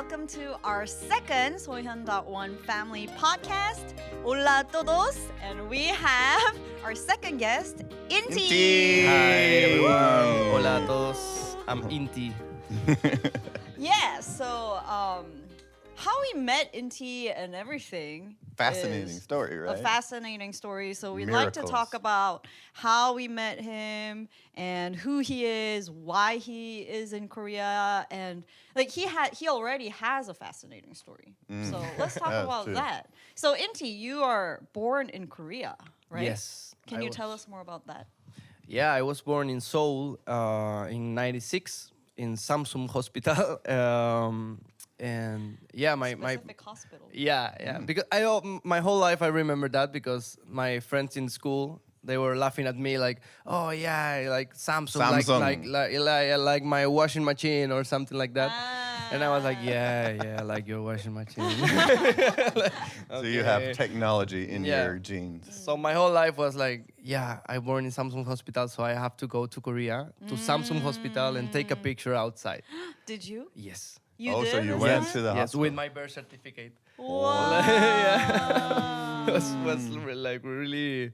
welcome to our second Sohyun.1 family podcast, Hola Todos. And we have our second guest, Inti. Hi everyone. Hola a todos. I'm Inti. Yeah, so how we met Inti and everything. Fascinating is story, right? A fascinating story. So we'd like to Miracles. talk about how we met him and who he is, why he is in Korea, and like he already has a fascinating story. So let's talk That's about true. that. So Inti, you are born in Korea, right? Yes. Can I you was- tell us more about that? Yeah, I was born in Seoul in '96 in Samsung Hospital. And yeah, my Specific hospital. yeah, because my whole life I remember that because my friends in school they were laughing at me like, oh yeah, like Samsung, Samsung. like my washing machine or something like that. And I was like, Ah. yeah, like your washing machine. So you have Okay. technology in Yeah. your genes. So my whole life was like, yeah, I born in Samsung Hospital, so I have to go to Korea to Samsung Hospital and take a picture outside. Did you? Yes. You Oh, did? so you this went time? to the Yes, hospital. with my birth certificate. Wow. It was like really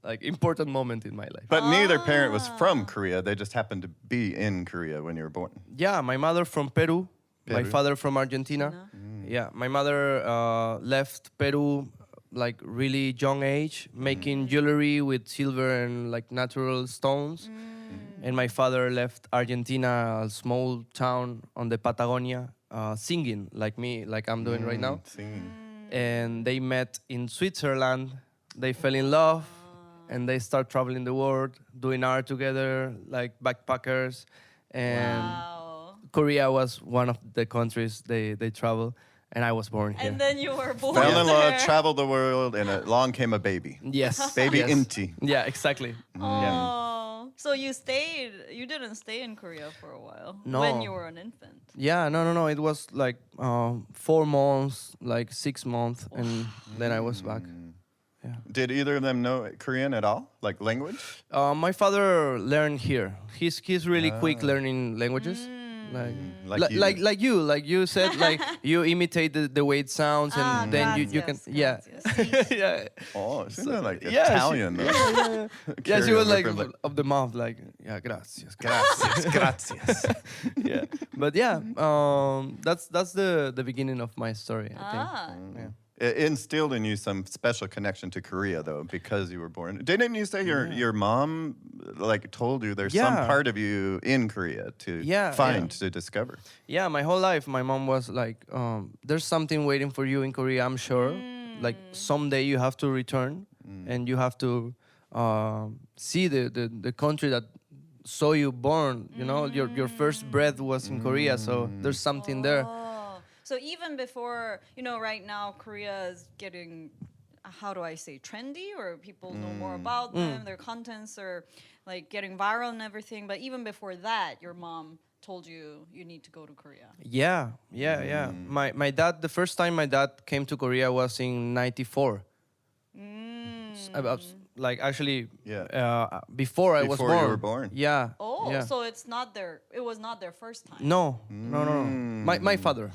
like important moment in my life. But neither parent was Ah. from Korea. They just happened to be in Korea when you were born. Yeah, my mother from Peru, my Peru. father from Argentina. Yeah, my mother left Peru like really young age, making jewelry with silver and like natural stones. And my father left Argentina, a small town on the Patagonia, singing like me, like I'm doing right now. Singing. And they met in Switzerland. They fell in love, and they start traveling the world, doing art together, like backpackers. And Wow. Korea was one of the countries they travel, and I was born here. And then you were born Fell in love, there. traveled the world, and along came a baby. Yes, Baby yes. Inti. Yeah, exactly. Oh, so you stayed? You didn't stay in Korea for a while No. when you were an infant. Yeah, no. It was like 4 months, like 6 months, and then I was back. Did either of them know Korean at all? Like language? My father learned here. He's really quick learning languages. Like you said, like you imitate the way it sounds, and then you can gracias. yeah Oh, it's not like yeah, she- Italian. though. yeah she was Carry like over from, of the mouth like yeah gracias Gracias, gracias. yeah but yeah that's the beginning of my story I think. Ah, Yeah. It instilled in you some special connection to Korea, though, because you were born. Didn't you say your mom like told you there's some Yeah. part of you in Korea to Yeah, find, yeah. to discover? Yeah, my whole life, my mom was like, "There's something waiting for you in Korea. I'm sure. Like someday you have to return, and you have to see the country that saw you born. You know, your first breath was in Korea, so there's something there. Oh, so even before right now Korea is getting, how do I say, trendy, or people know more about them. Their contents are like getting viral and everything. But even before that, your mom told you need to go to Korea. Yeah. My dad. The first time my dad came to Korea was in '94. Like actually, Yeah. before I was Before born. you were born. Yeah. Oh, yeah. so it was not their first time. No. My father.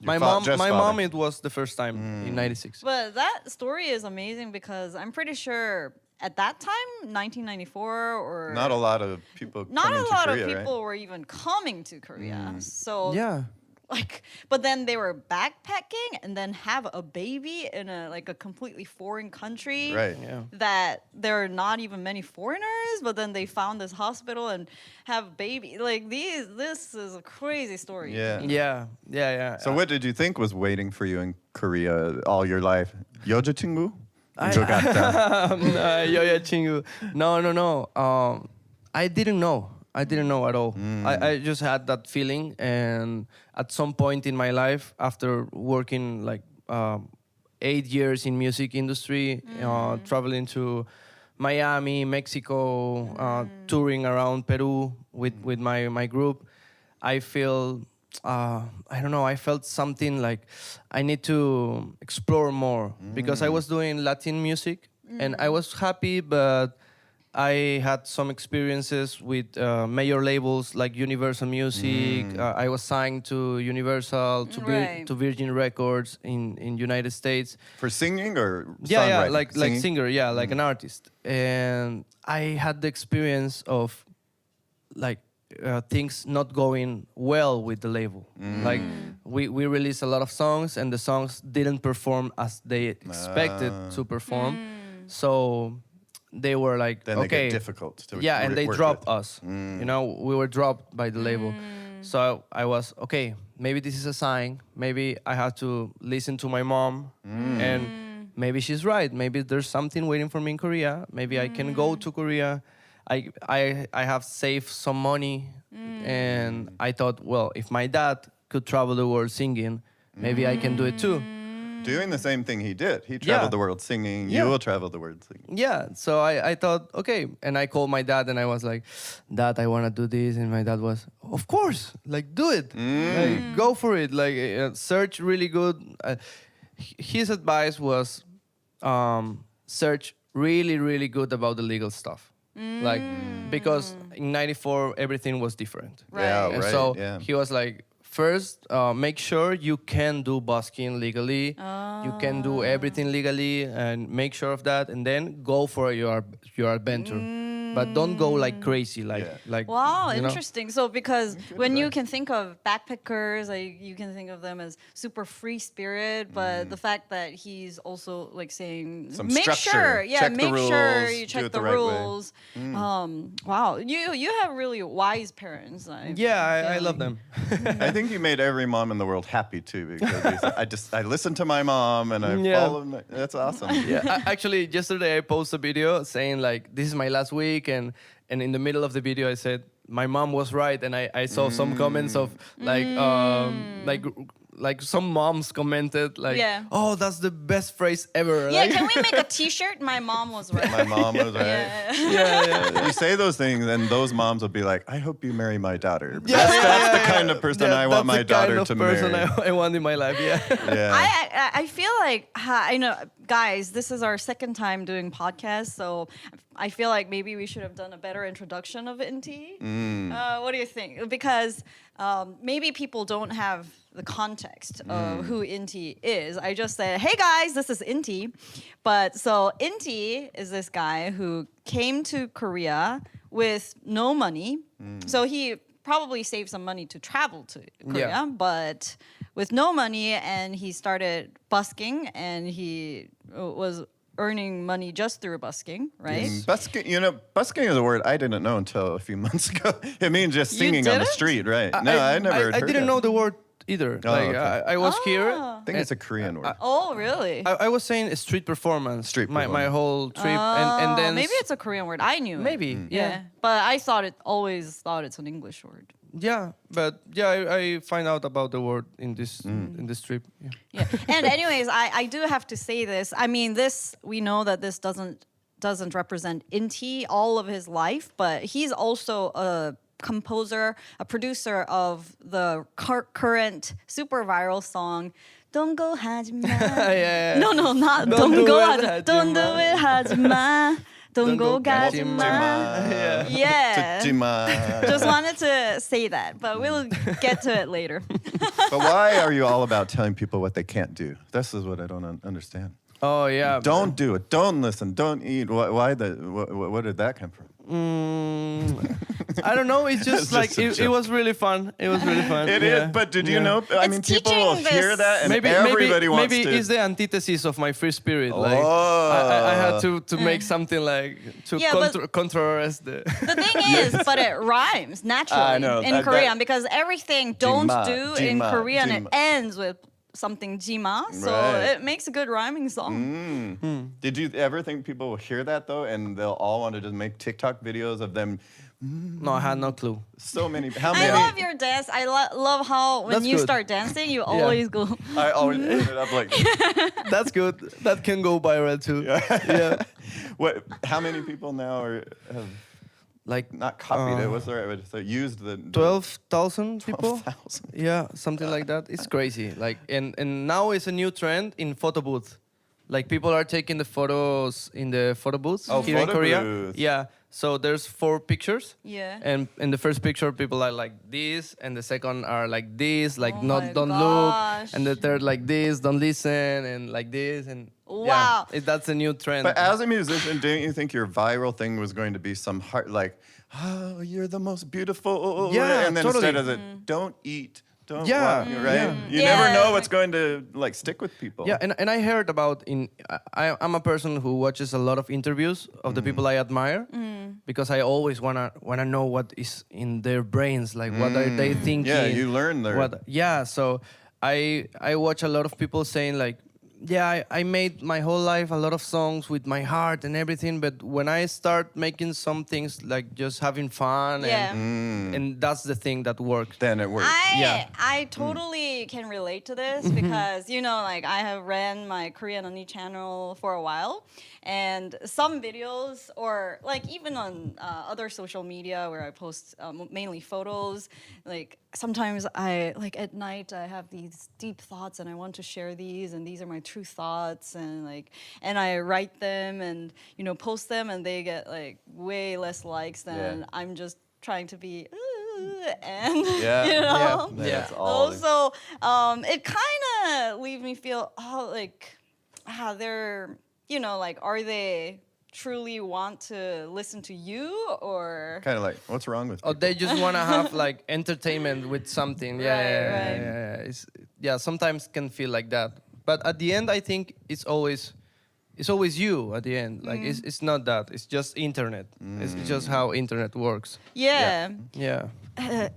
My mom. just My father. mom. It was the first time in '96. But that story is amazing because I'm pretty sure at that time, 1994, or Not a lot of people not coming a to lot Korea, of people right? were even coming to Korea. So Yeah. like, but then they were backpacking and then have a baby in a completely foreign country. Right. Yeah. That there are not even many foreigners, but then they found this hospital and have baby. Like this is a crazy story. Yeah. Yeah. So what did you think was waiting for you in Korea all your life? 여자친구? I- 조갔다. 여자친구. No. I didn't know. I didn't know at all. I just had that feeling, and at some point in my life, after working like 8 years in music industry, traveling to Miami, Mexico, touring around Peru with my group, I feel I don't know. I felt something like I need to explore more because I was doing Latin music and I was happy, but I had some experiences with major labels like Universal Music. I was signed to Universal, Right. to Virgin Records in United States. For singing or Yeah, songwriting? like Singing? singer, yeah, like an artist. And I had the experience of like things not going well with the label. Like we released a lot of songs and the songs didn't perform as they expected to perform. So they were like, Then they okay, get difficult to yeah, and they work dropped with. us. You know, we were dropped by the label. So I was okay. Maybe this is a sign. Maybe I have to listen to my mom, and maybe she's right. Maybe there's something waiting for me in Korea. Maybe I can go to Korea. I have saved some money, and I thought, well, if my dad could travel the world singing, maybe I can do it too. Doing the same thing he did. He traveled Yeah. the world singing. Yeah. You will travel the world singing. Yeah, so I thought, okay. And I called my dad and I was like, Dad, I want to do this. And my dad was, of course, like, do it. Like, go for it. Like, search really good. His advice was search really, really good about the legal stuff. Like, because in 94, everything was different. Right. Yeah, And right. so yeah. he was like, first, make sure you can do busking legally. You can do everything legally, and make sure of that, and then go for your adventure. But don't go like crazy, like Yeah. like. Wow, you know? interesting. So because when you advice. can think of backpackers, like you can think of them as super free spirit, but the fact that he's also like saying Some make structure. sure, yeah, Check the make sure rules, you do check it the, the right way. rules. Wow, you have really wise parents. Yeah, I feel love like. them. I think you made every mom in the world happy too, because he said, I listen to my mom and I Yeah. follow. That's awesome. Yeah, actually, yesterday I posted a video saying like, this is my last week, and in the middle of the video I said my mom was right, and I saw some comments of like some moms commented like, Yeah. oh, that's the best phrase ever. Yeah, Like, can we make a T-shirt? My mom was right. My mom was right. Yeah. yeah. You say those things, and those moms will be like, "I hope you marry my daughter." Yeah, That's the kind of person I want that's my the kind daughter of to person marry. I want in my life. Yeah. Yeah. I feel like I know, guys. This is our second time doing podcasts, so I feel like maybe we should have done a better introduction of Inti. What do you think? Because maybe people don't have the context of who Inti is. I just said, "Hey guys, this is Inti," but so Inti is this guy who came to Korea with no money, so he probably saved some money to travel to Korea, Yeah. but with no money, and he started busking, and he was earning money just through busking, right? Busking, busking is a word I didn't know until a few months ago. It means just singing on the didn't? street, right? No, I never I heard didn't it. know the word either. Oh, like okay. I was here. I think it's a Korean word. Oh, really? I was saying street performance. Street My performance. whole trip, Oh, and then maybe it's a Korean word. I knew it. maybe yeah. But I always thought it's an English word. Yeah, but yeah, I find out about the word in this trip. Yeah. Yeah. And anyways, I do have to say this. I mean, we know that this doesn't represent Inti all of his life, but he's also a composer, a producer of the current super viral song "Don't Go Hajima." yeah. No, not Don't "Don't do Go it, Hajima." Don't do it Hajima. Don't go Hajima. Yeah. Yeah. Tsujima. Just wanted to say that, but we'll get to it later. But why are you all about telling people what they can't do? This is what I don't understand. Oh yeah. Don't do it. Don't listen. Don't eat. Why what did that come from? I don't know. It's just It's like just a it joke. was really fun. It was really fun. It is. yeah. But did you Yeah. know? I It's mean, people will teaching hear this- that, and Maybe everybody wants maybe to. it's the antithesis of my free spirit. Like Oh. I had to make something like to Yeah, but- contrast the. The thing is, but it rhymes naturally I know, in that- Korean because everything don't Jima, do in jima, Korean jima. it ends with something jima, so Right. it makes a good rhyming song. Did you ever think people will hear that though, and they'll all want to just make TikTok videos of them? No, I had no clue. So many. How I many? love your dance. I love how when That's you good. start dancing, you always go. I always put it up like. That's good. That can go viral too. Yeah. What? How many people now have Like not copied it? What's the right way to say? Used the 12,000 people. 12,000. Yeah, something like that. It's crazy. Like and now it's a new trend in photo booth. Like people are taking the photos in the photo booths Oh, here in photo Korea. booths. Yeah. So there's 4 pictures. Yeah. And in the first picture, people are like this, and the second are like this, like Oh my don't gosh. look, and the third like this, don't listen, and like this, and Wow. that's a new trend. But as a musician, didn't you think your viral thing was going to be some heart, like, oh, you're the most beautiful? Yeah, and then totally. instead of it, don't eat, don't Yeah, walk, right? yeah. You Yeah, never know it's what's like- going to like stick with people. Yeah, and I heard about I'm a person who watches a lot of interviews of the people I admire because I always wanna know what is in their brains, like what are they thinking. Yeah, you learn their. So I watch a lot of people saying like, yeah, I made my whole life a lot of songs with my heart and everything, but when I start making some things like just having fun Yeah. and that's the thing that works. Then it works. I totally can relate to this because like I have ran my Korean Only channel for a while, and some videos or like even on other social media where I post mainly photos, like sometimes I like at night I have these deep thoughts and I want to share these, and these are my true thoughts, and I write them and post them, and they get like way less likes than Yeah. I'm just trying to be and Yeah. Yeah. That's all. also it kind of leaves me feel they're like, are they truly want to listen to you, or Kind of like, what's wrong with Or people? they just want to have like entertainment with something. Yeah, Right, yeah, right. yeah, yeah. Sometimes can feel like that, but at the end, I think it's always you. At the end, like it's not that. It's just internet. It's just how internet works. yeah. Yeah.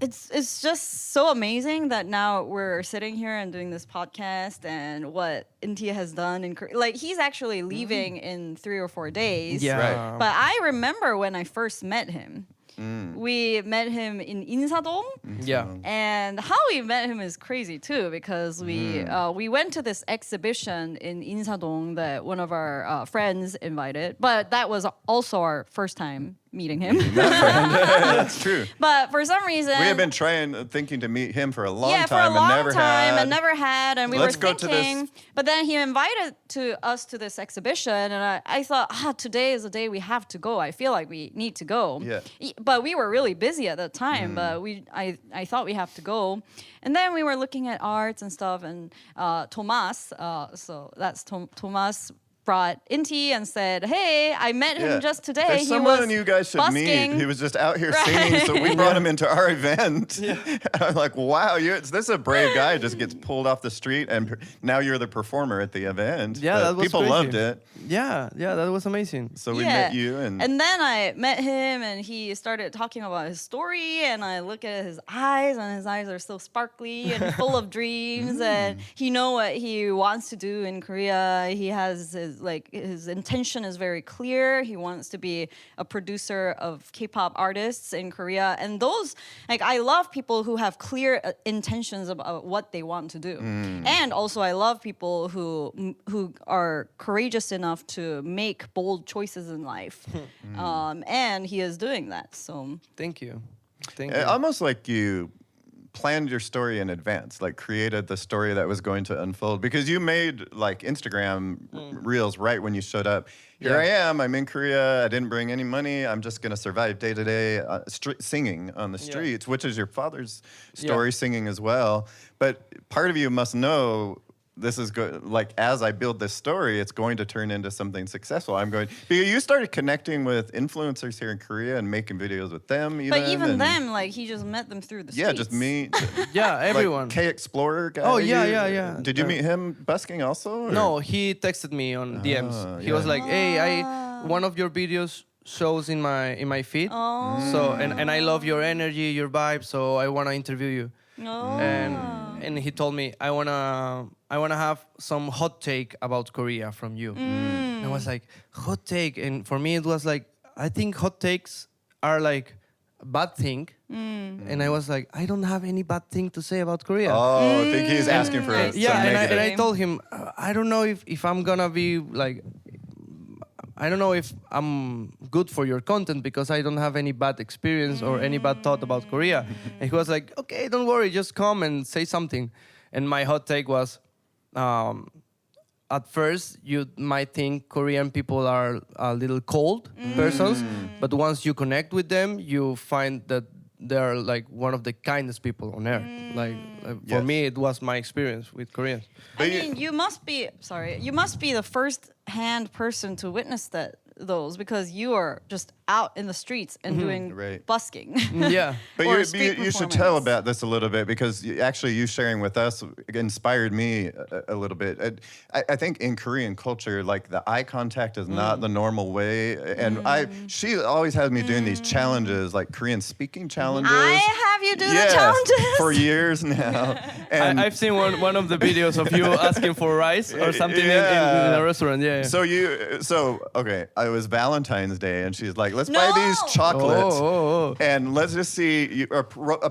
It's just so amazing that now we're sitting here and doing this podcast, and what Intia has done in like he's actually leaving in 3 or 4 days. Yeah. Right. But I remember when I first met him. We met him in Insadong. Yeah. And how we met him is crazy too, because we went to this exhibition in Insadong that one of our friends invited, but that was also our first time meeting him. That's true. But for some reason, We have been thinking to meet him for a long yeah, time, for a long and never time, had. and never had, and we Let's were go to thinking. this- But then he invited us to this exhibition, and I thought, today is the day we have to go. I feel like we need to go. Yeah. But we were really busy at that time. But I thought we have to go, and then we were looking at arts and stuff, and Tomas, so that's Tomas. Brought Inti and said, "Hey, I met him Yeah. just today. There's he someone was you guys should busking." meet. He was just out here Right. singing, so we brought him into our event. I'm like, wow, this is a brave guy. Just gets pulled off the street, and now you're the performer at the event. Yeah, But that was people crazy. loved it. Yeah. That was amazing. So we met you, and then I met him, and he started talking about his story, and I look at his eyes, and his eyes are so sparkly and full of dreams, and he know what he wants to do in Korea. He has his intention is very clear. He wants to be a producer of K-pop artists in Korea, and those I love people who have clear intentions about what they want to do, and also I love people who are courageous enough to make bold choices in life, and he is doing that. So Thank you. Thank it you. almost like you planned your story in advance, like created the story that was going to unfold, because you made like Instagram reels right when you showed up. Here I am, I'm in Korea, I didn't bring any money, I'm just gonna survive day to day singing on the streets, which is your father's story, singing as well. But part of you must know this is good. Like, as I build this story, it's going to turn into something successful. Because you started connecting with influencers here in Korea and making videos with them. but even and- them, he just met them through the streets. yeah, just me. Yeah, everyone. Like K Explorer guy. Oh, yeah, yeah. Did you meet him busking also? or- No, he texted me on DMs. He was yeah. like, "Hey, one of your videos shows in my feed. So and I love your energy, your vibe. So I wanna interview you." Oh. And he told me, I wanna have some hot take about Korea from you. And I was like, hot take, and for me it was like, I think hot takes are like a bad thing. And I was like, I don't have any bad thing to say about Korea. Oh, I think he's asking for I some Yeah, and negative. I told him, I don't know if I'm gonna be like, I don't know if I'm good for your content because I don't have any bad experience or any bad thought about Korea. And he was like, okay, don't worry, just come and say something. And my hot take was, at first you might think Korean people are a little cold persons, but once you connect with them, you find that they're like one of the kindest people on earth. Like for Yes. me, it was my experience with Koreans. I But you- mean, you must be you must be the first-hand person to witness those because you are just out in the streets and doing Right. busking. Yeah. But Or you, a street you should tell performance. about this a little bit because actually you sharing with us inspired me a little bit. I think in Korean culture, like the eye contact is not the normal way. And she always has me doing these challenges, like Korean speaking challenges. I have you do Yes, the challenges for years now. And I've seen one of the videos of you asking for rice or something in Yeah. a restaurant. Yeah. so okay, it was Valentine's Day, and she's like, "Let's buy these No! chocolates, Oh. and let's just see." You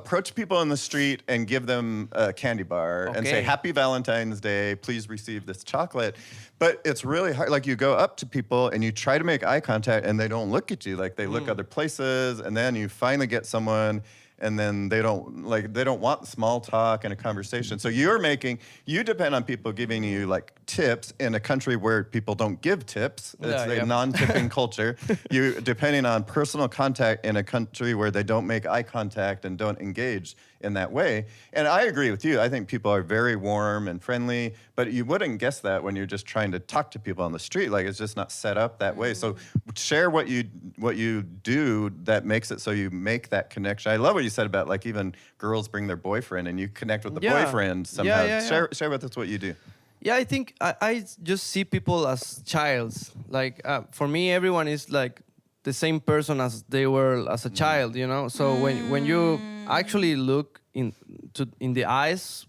approach people in the street and give them a candy bar and say, Okay. "Happy Valentine's Day! Please receive this chocolate." But it's really hard. Like you go up to people and you try to make eye contact, and they don't look at you. Like they look other places, and then you finally get someone. And then they don't want small talk and a conversation. So you depend on people giving you like tips in a country where people don't give tips. It's Yeah, a yeah. non-tipping culture. You depending on personal contact in a country where they don't make eye contact and don't engage in that way. And I agree with you. I think people are very warm and friendly, but you wouldn't guess that when you're just trying to talk to people on the street. Like it's just not set up that way. So share what you do that makes it so you make that connection. I love what you said about like even girls bring their boyfriend and you connect with the Yeah. boyfriend somehow. Yeah, yeah, yeah. Share with us what you do. Yeah, I think I just see people as childs. Like for me, everyone is like the same person as they were as a child, you know. So when you actually look in the eyes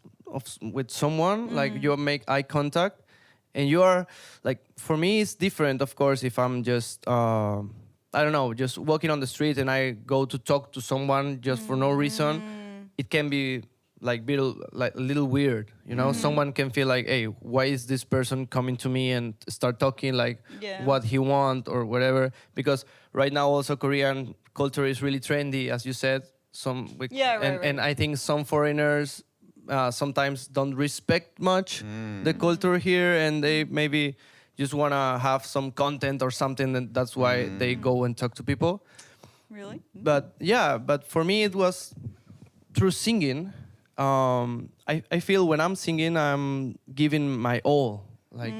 with someone, like you make eye contact, and you are like, for me, it's different. Of course, if I'm just I don't know, just walking on the street and I go to talk to someone just for no reason, it can be like a little weird, you know. Someone can feel like, hey, why is this person coming to me and start talking like Yeah. what he want or whatever? Because right now also Korean culture is really trendy, as you said. Yeah, right, and I think some foreigners sometimes don't respect much the culture here, and they maybe just wanna have some content or something, and that's why they go and talk to people. Really? But yeah, but for me it was through singing. I feel when I'm singing, I'm giving my all. Like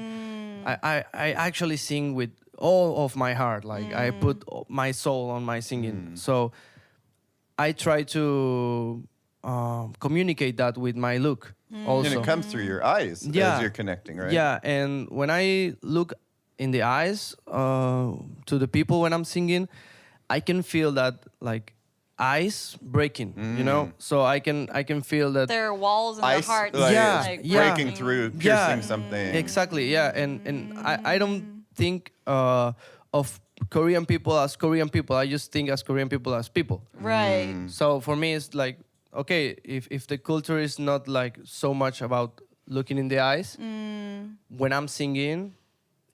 I actually sing with all of my heart. Like I put my soul on my singing. So I try to communicate that with my look also. And it comes through your eyes Yeah. as you're connecting, right? Yeah, and when I look in the eyes to the people when I'm singing, I can feel that like ice breaking, you know. So I can feel that. There are walls in their Ice, hearts. like, Yeah, like, yeah. breaking through, Yeah, piercing something. Exactly, yeah, and I don't think of Korean people as Korean people. I just think as Korean people as people. Right. So for me, it's like, okay, if the culture is not like so much about looking in the eyes, when I'm singing,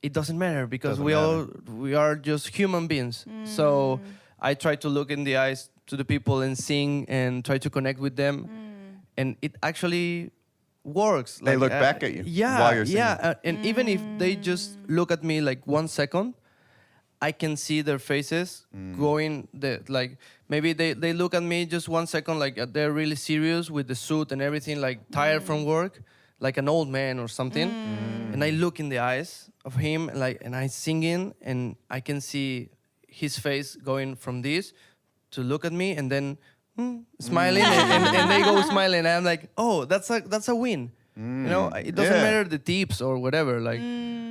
it doesn't matter because Doesn't we are just human beings. So I try to look in the eyes to the people and sing and try to connect with them, and it actually works. They look back at you Yeah, while you're singing. yeah, and even if they just look at me like 1 second, I can see their faces going. Like maybe they look at me just 1 second, like they're really serious with the suit and everything, like tired from work, like an old man or something. And I look in the eyes of him, like, and I singing, and I can see his face going from this to look at me, and then smiling, and they go smiling. And I'm like, oh, that's a win. You know, it doesn't Yeah. matter the tips or whatever. Like,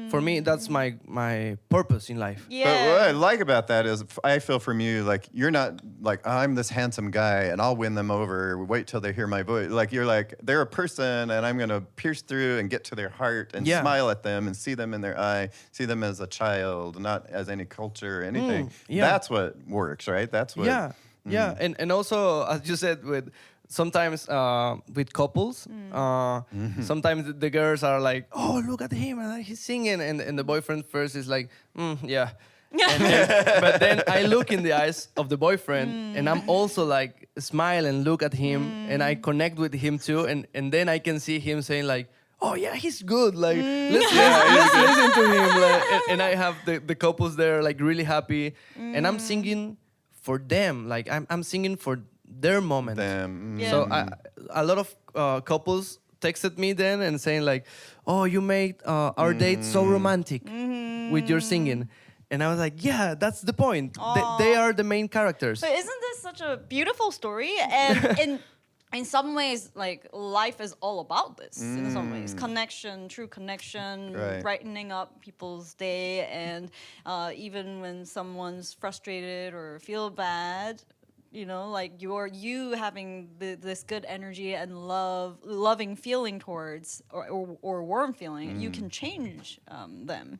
for me, that's my purpose in life. But what I Yeah. like about that is I feel from you, like, you're not like, I'm this handsome guy and I'll win them over. Wait till they hear my voice. Like, you're like, they're a person and I'm going to pierce through and get to their heart and Yeah. smile at them and see them in their eye, see them as a child, not as any culture or anything. yeah. That's what works, right? That's what. Yeah, and also, as you said, sometimes with couples, sometimes the girls are like, oh, look at him, and he's singing, and the boyfriend first is like, yeah. But then I look in the eyes of the boyfriend, and I'm also like smile and look at him, and I connect with him too, and then I can see him saying like, oh yeah, he's good. Like let's listen to him. Like, and I have the couples there like really happy, and I'm singing for them. Like I'm singing for their moment. Them. Yeah. So a lot of couples texted me then and saying like, "Oh, you made our date so romantic with your singing," and I was like, "Yeah, that's the point. They are the main characters." But isn't this such a beautiful story? And in some ways, like life is all about this. In some ways, connection, true connection, Right. brightening up people's day, and even when someone's frustrated or feel bad. You know, like you having this good energy and loving feeling towards or warm feeling, you can change them.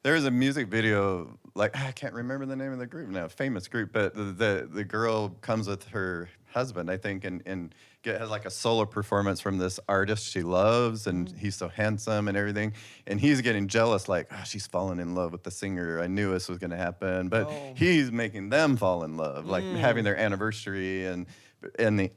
There's a music video, like I can't remember the name of the group now, famous group, but the girl comes with her husband, I think, and has like a solo performance from this artist she loves, and he's so handsome and everything, and he's getting jealous, like, oh, she's fallen in love with the singer. I knew this was going to happen, but he's making them fall in love, like having their anniversary, and in the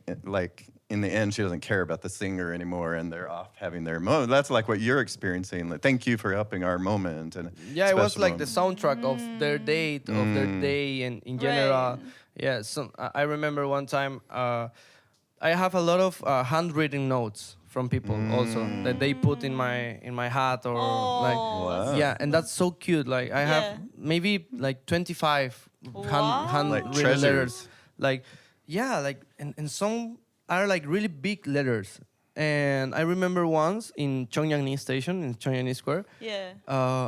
end, she doesn't care about the singer anymore, and they're off having their moment. That's like what you're experiencing. Like, thank you for helping our moment. And Yeah, it was special like the moment. soundtrack of their date, of their day, and in general. Right. Yeah, so I remember one time I have a lot of handwritten notes from people also that they put in my hat or like Wow. yeah, and that's so cute. Like I Yeah. have maybe like 25 Wow. handwritten Like treasures. letters. Like yeah, like and some are like really big letters. And I remember once in Chongyangni station in Chongyangni Square, Yeah.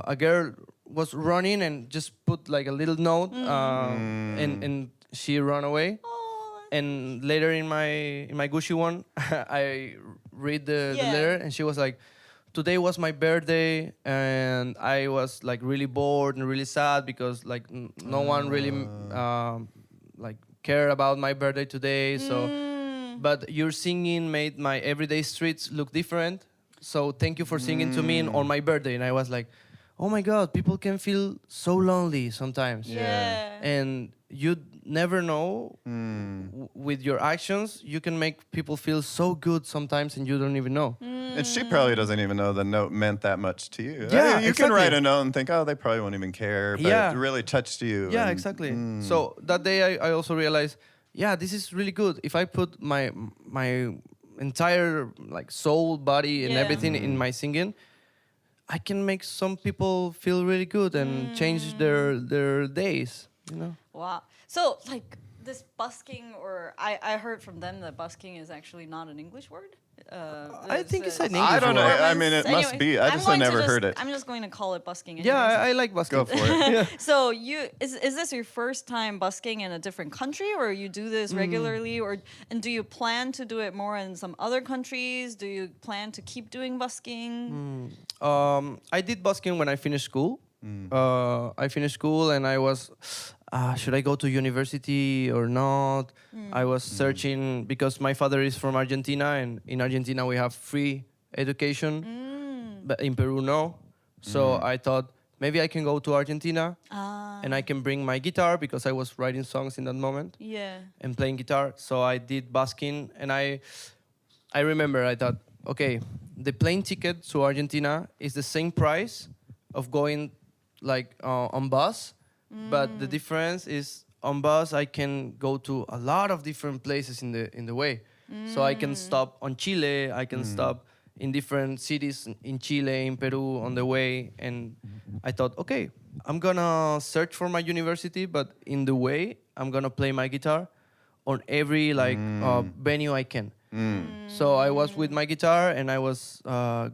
a girl was running and just put like a little note, and she ran away. Oh, And later in my Gucci one, I read the Yeah. letter, and she was like, "Today was my birthday, and I was like really bored and really sad because like no one really like cared about my birthday today. So, but your singing made my everyday streets look different. So thank you for singing to me on my birthday." And I was like, "Oh my God, people can feel so lonely sometimes." yeah. And you never know with your actions you can make people feel so good sometimes and you don't even know. And she probably doesn't even know the note meant that much to you. Yeah, you can exactly. write a note and think, oh, they probably won't even care, but Yeah. it really touched you. Yeah, and- exactly. So that day I also realized, yeah, this is really good. If I put my entire like soul, body and Yeah. everything in my singing, I can make some people feel really good and change their days, you know. Wow. So like this busking, or I heard from them that busking is actually not an English word. I think it's an I English don't know. word. I mean, it must be. I I'm just going to never heard it. I'm just going to call it busking. Yeah, anyways. I like basket. Go for it. So is this your first time busking in a different country, or you do this regularly, and do you plan to do it more in some other countries? Do you plan to keep doing busking? I did busking when I finished school. I finished school and I was, should I go to university or not? I was searching because my father is from Argentina, and in Argentina we have free education, but in Peru no. So I thought maybe I can go to Argentina and I can bring my guitar because I was writing songs in that moment Yeah. and playing guitar. So I did busking, and I remember I thought, okay, the plane ticket to Argentina is the same price of going like on bus, but the difference is on bus I can go to a lot of different places in the way. So I can stop on Chile, I can stop in different cities in Chile, in Peru on the way, and I thought, okay, I'm gonna search for my university, but in the way I'm gonna play my guitar on every like venue I can. So I was with my guitar and I was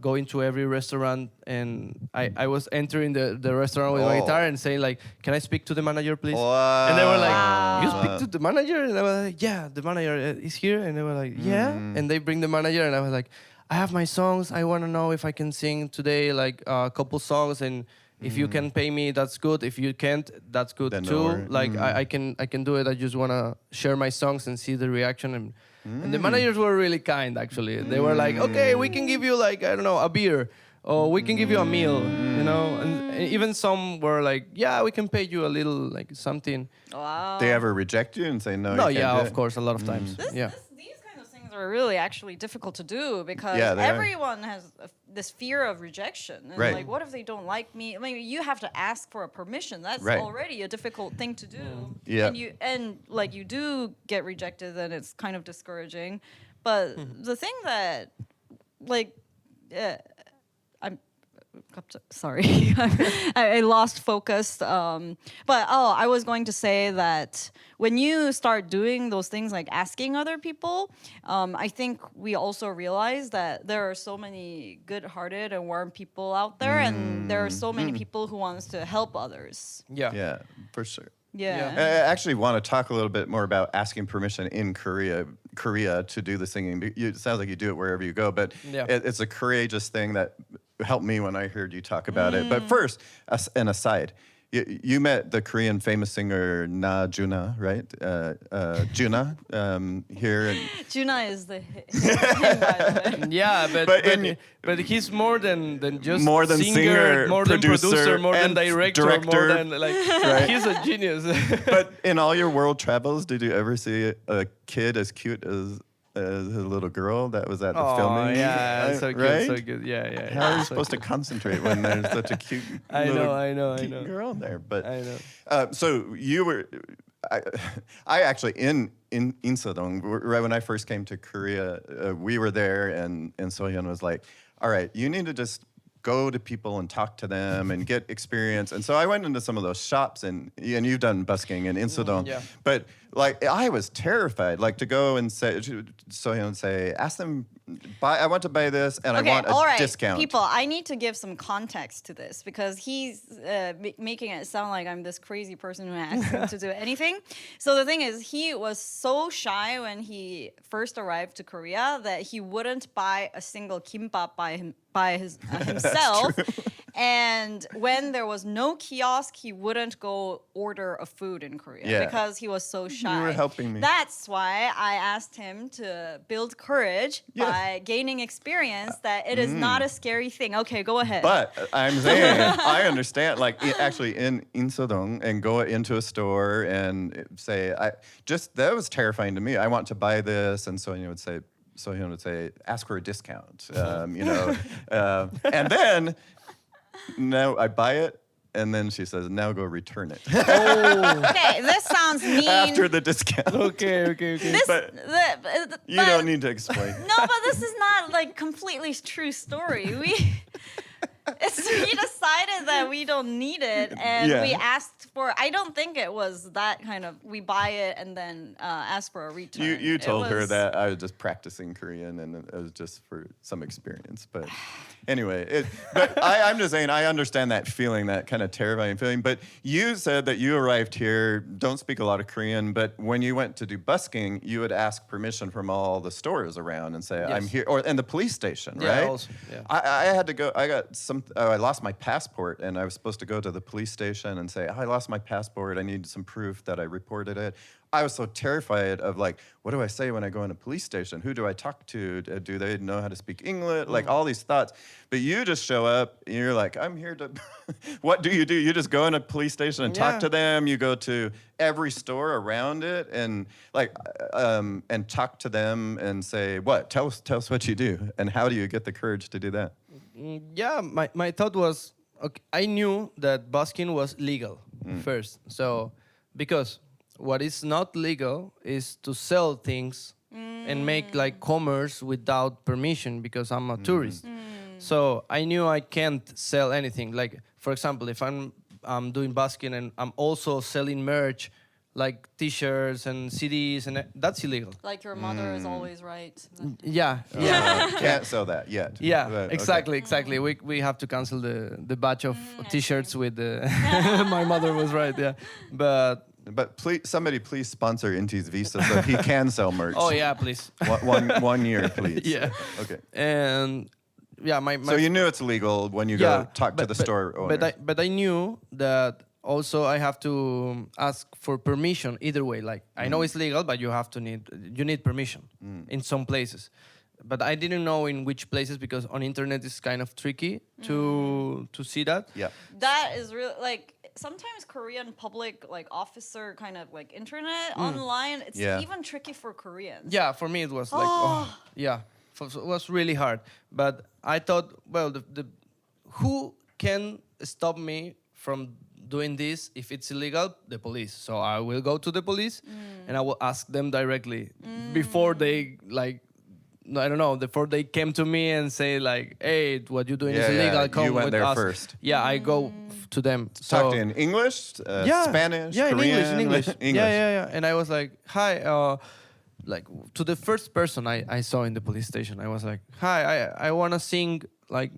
going to every restaurant, and I was entering the restaurant with my Oh. guitar and saying like, "Can I speak to the manager, please?" Wow. And they were like, "You speak to the manager?" And I was like, "Yeah, the manager is here." And they were like, "Yeah." And they bring the manager, and I was like, "I have my songs. I want to know if I can sing today like a couple songs, and if you can pay me, that's good. If you can't, that's good Then no too. worry. Like I can do it. I just want to share my songs and see the reaction." And the managers were really kind, actually. They were like, "Okay, we can give you like, I don't know, a beer, or we can give you a meal, you know." And even some were like, "Yeah, we can pay you a little, like something." Wow. They ever reject you and say no? No, you can't yeah, do of it? course, a lot of times. Yeah. These kind of things are really actually difficult to do because Yeah, they are. everyone has this fear of rejection. And Right. like, what if they don't like me? I mean, you have to ask for a permission. That's Right. already a difficult thing to do. Yeah. And like you do get rejected, then it's kind of discouraging. But the thing that, like, I'm sorry, I lost focus. But I was going to say that when you start doing those things like asking other people, I think we also realize that there are so many good-hearted and warm people out there, and there are so many people who wants to help others. Yeah. Yeah, for sure. Yeah. I actually want to talk a little bit more about asking permission in Korea to do the singing. It sounds like you do it wherever you go, but Yeah. it's a courageous thing that helped me when I heard you talk about it. But first, an aside. You met the Korean famous singer Na Juna, right? Juna here. Juna is the him, by the way. Yeah, but he's more than just More than singer, more than producer, more than and director, more than like he's a genius. But in all your world travels, did you ever see a kid as cute as a little girl that was at the filming? Yeah, so good, right? so good. Yeah. How are you so supposed to good. concentrate when there's such a cute, I know. cute girl there? But I know. so you were, I actually in Insadong, right when I first came to Korea, we were there, and Sohyun was like, "All right, you need to just go to people and talk to them and get experience." And so I went into some of those shops, and you've done busking in Insadong, yeah. but like I was terrified, like to go and say, Sohyun say, ask them, I want to buy this, and Okay, I want a all right, discount. people, I need to give some context to this because he's making it sound like I'm this crazy person who asks him to do anything. So the thing is, he was so shy when he first arrived to Korea that he wouldn't buy a single kimbap by himself. And when there was no kiosk, he wouldn't go order a food in Korea Yeah. because he was so shy. You were helping me. That's why I asked him to build courage Yeah. by gaining experience that it is not a scary thing. Okay, go ahead. But I'm saying, I understand, like actually in Insadong and go into a store and say, that was terrifying to me. I want to buy this. And Sohyun would say, ask for a discount, and then, no, I buy it. And then she says, now go return it Okay, this sounds mean. after the discount. Okay. This, but You but- don't need to explain. No, but this is not like completely true story. We decided that we don't need it, and Yeah. we asked for. I don't think it was that kind of. We buy it and then ask for a return. You It told her was- that I was just practicing Korean and it was just for some experience. But anyway, I'm just saying I understand that feeling, that kind of terrifying feeling. But you said that you arrived here, don't speak a lot of Korean, but when you went to do busking, you would ask permission from all the stores around and say, I'm Yes. here, and the police station, Yeah, right? also, yeah. I had to go. I lost my passport, and I was supposed to go to the police station and say, I lost my passport. I need some proof that I reported it. I was so terrified of like, what do I say when I go in a police station? Who do I talk to? Do they know how to speak English? Like all these thoughts. But you just show up and you're like, I'm here to, what do? You just go in a police station and talk Yeah. to them. You go to every store around it and like, and talk to them and say, what? Tell us what you do. And how do you get the courage to do that? Yeah, my thought was, okay, I knew that busking was legal first. So, because what is not legal is to sell things and make like commerce without permission because I'm a tourist. So I knew I can't sell anything. Like, for example, if I'm doing busking and I'm also selling merch, like T-shirts and CDs, and that's illegal. Like your mother is always right. Yeah. Can't sell that yet. Yeah, Okay. exactly. We have to cancel the batch of T-shirts with the. My mother was right. Yeah, but But somebody please sponsor Inti's visa so he can sell merch. oh yeah, please. One year, please. Yeah. Okay. And yeah, my So you knew it's legal when you yeah, go talk to the store owner. But I knew that also I have to ask for permission either way. Like I know it's legal, but you need permission in some places. But I didn't know in which places because on internet it's kind of tricky to see that. Yeah. That is real. Like sometimes Korean public like officer kind of like internet online. It's Yeah. even tricky for Koreans. Yeah, for me it was like, yeah, it was really hard. But I thought, well, the who can stop me from doing this if it's illegal? The police. So I will go to the police and I will ask them directly before they like. I don't know. Before they came to me and say like, "Hey, what you're doing is Yeah, yeah, illegal. you Come went with there us." first. Yeah, I go to them. Talked So- in English, yeah, Spanish, yeah, Korean, in English. English. Yeah. And I was like, hi, like to the first person I saw in the police station. I was like, hi, I want to sing like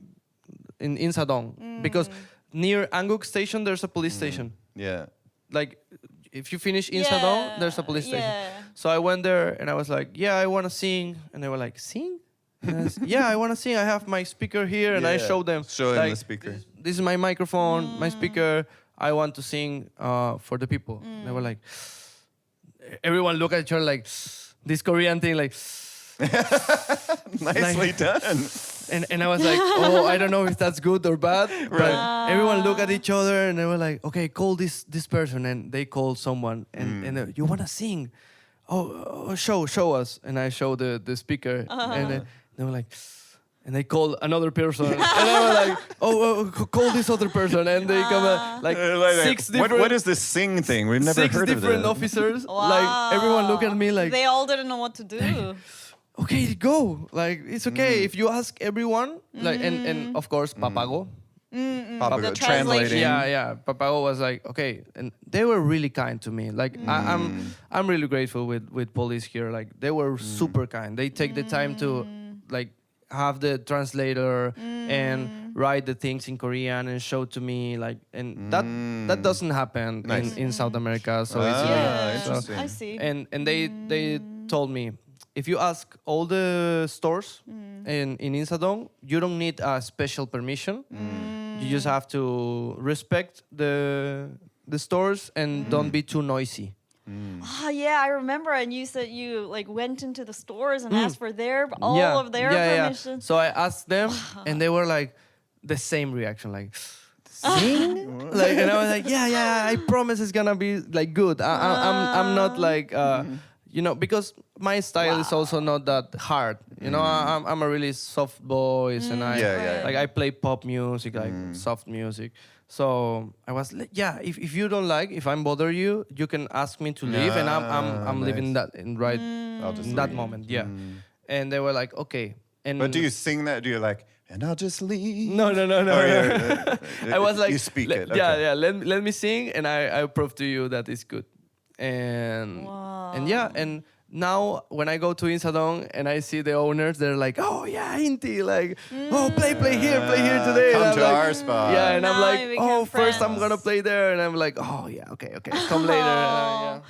in Insadong because near Anguk station there's a police station. Yeah. Like if you finish Insadong, Yeah, there's a police station. yeah. So I went there and I was like, yeah, I want to sing, and they were like, sing. And I said, yeah, I want to sing. I have my speaker here, and I Yeah. showed them. Show them like, the speaker. This is my microphone, my speaker. I want to sing for the people. They were like, everyone look at each other like this Korean thing, like, Nicely done. and I was like, oh, I don't know if that's good or bad. But everyone look at each other and they were like, okay, call this person, and they called someone, and you wanna sing? Oh, show us, and I showed the speaker, and they were like. And they called another person, and I was like, call this other person," and they come like six different. What is this sing thing? We've never six heard of different this. officers. Like everyone look at me like, They all didn't know what to do. okay, go. Like it's okay if you ask everyone. Like and of course Papago. Papa, The translating. Yeah. Papago was like, okay, and they were really kind to me. Like I'm really grateful with police here. Like they were super kind. They take the time to like have the translator and write the things in Korean and show to me. Like and that doesn't happen Nice. in South America so Ah, easily. Yeah, interesting. I see. And they told me, if you ask all the stores in Insadong, you don't need a special permission. You just have to respect the stores and don't be too noisy. Oh yeah, I remember. And you said you like went into the stores and asked for all of their permission. So I asked them, and they were like the same reaction, like sing, like, and I was like, yeah, I promise it's gonna be like good. I'm not like because my style is also not that hard. I'm a really soft voice, and I play pop music, like soft music. So I was like, if you don't like, if I'm bother you, you can ask me to leave, and I'm leaving that in I'll just in that leave. moment, yeah. And they were like, okay. And But do you sing that? Do you like, and I'll just leave? No. Or I was like, you speak it. Yeah, Okay. Let me sing, and I prove to you that it's good. And and now when I go to Insadong and I see the owners, they're like, oh yeah, Inti, like, oh play here today. Come And I'm to like, our spot. Yeah, and I'm Now like, you became oh, first I'm friends. gonna play there, and I'm like, oh yeah, okay, come later. Yeah.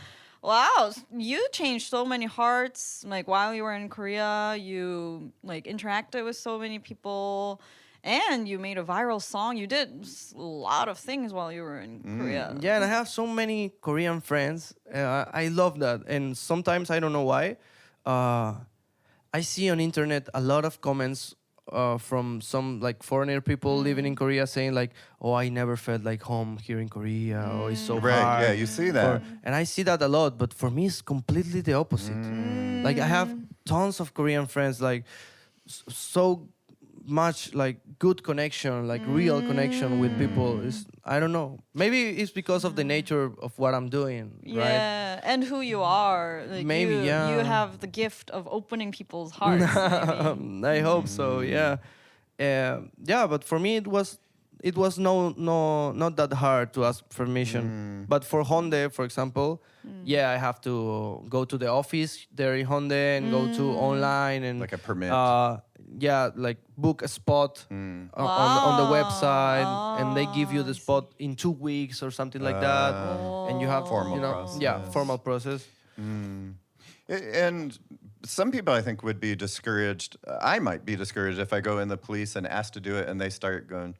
Wow, you changed so many hearts. Like while you were in Korea, you like interacted with so many people, and you made a viral song. You did a lot of things while you were in Korea. Yeah, and I have so many Korean friends. I love that. And sometimes I don't know why. I see on internet a lot of comments from some like foreigner people living in Korea saying like, "Oh, I never felt like home here in Korea. Oh, it's so Right, hard." yeah, you see that. And I see that a lot. But for me, it's completely the opposite. Like I have tons of Korean friends, like so much like good connection, like real connection with people. I don't know. Maybe it's because of the nature of what I'm doing, right? Yeah, and who you are. Like Maybe, you, yeah. you have the gift of opening people's hearts. maybe. I hope so. Yeah, But for me, it was not that hard to ask permission. But for Honda, for example, I have to go to the office there in Honda and go to online and Like a permit. like book a spot on the website, and they give you the spot in 2 weeks or something like that, and you have Formal process. formal process. And some people, I think, would be discouraged. I might be discouraged if I go in the police and ask to do it, and they start going,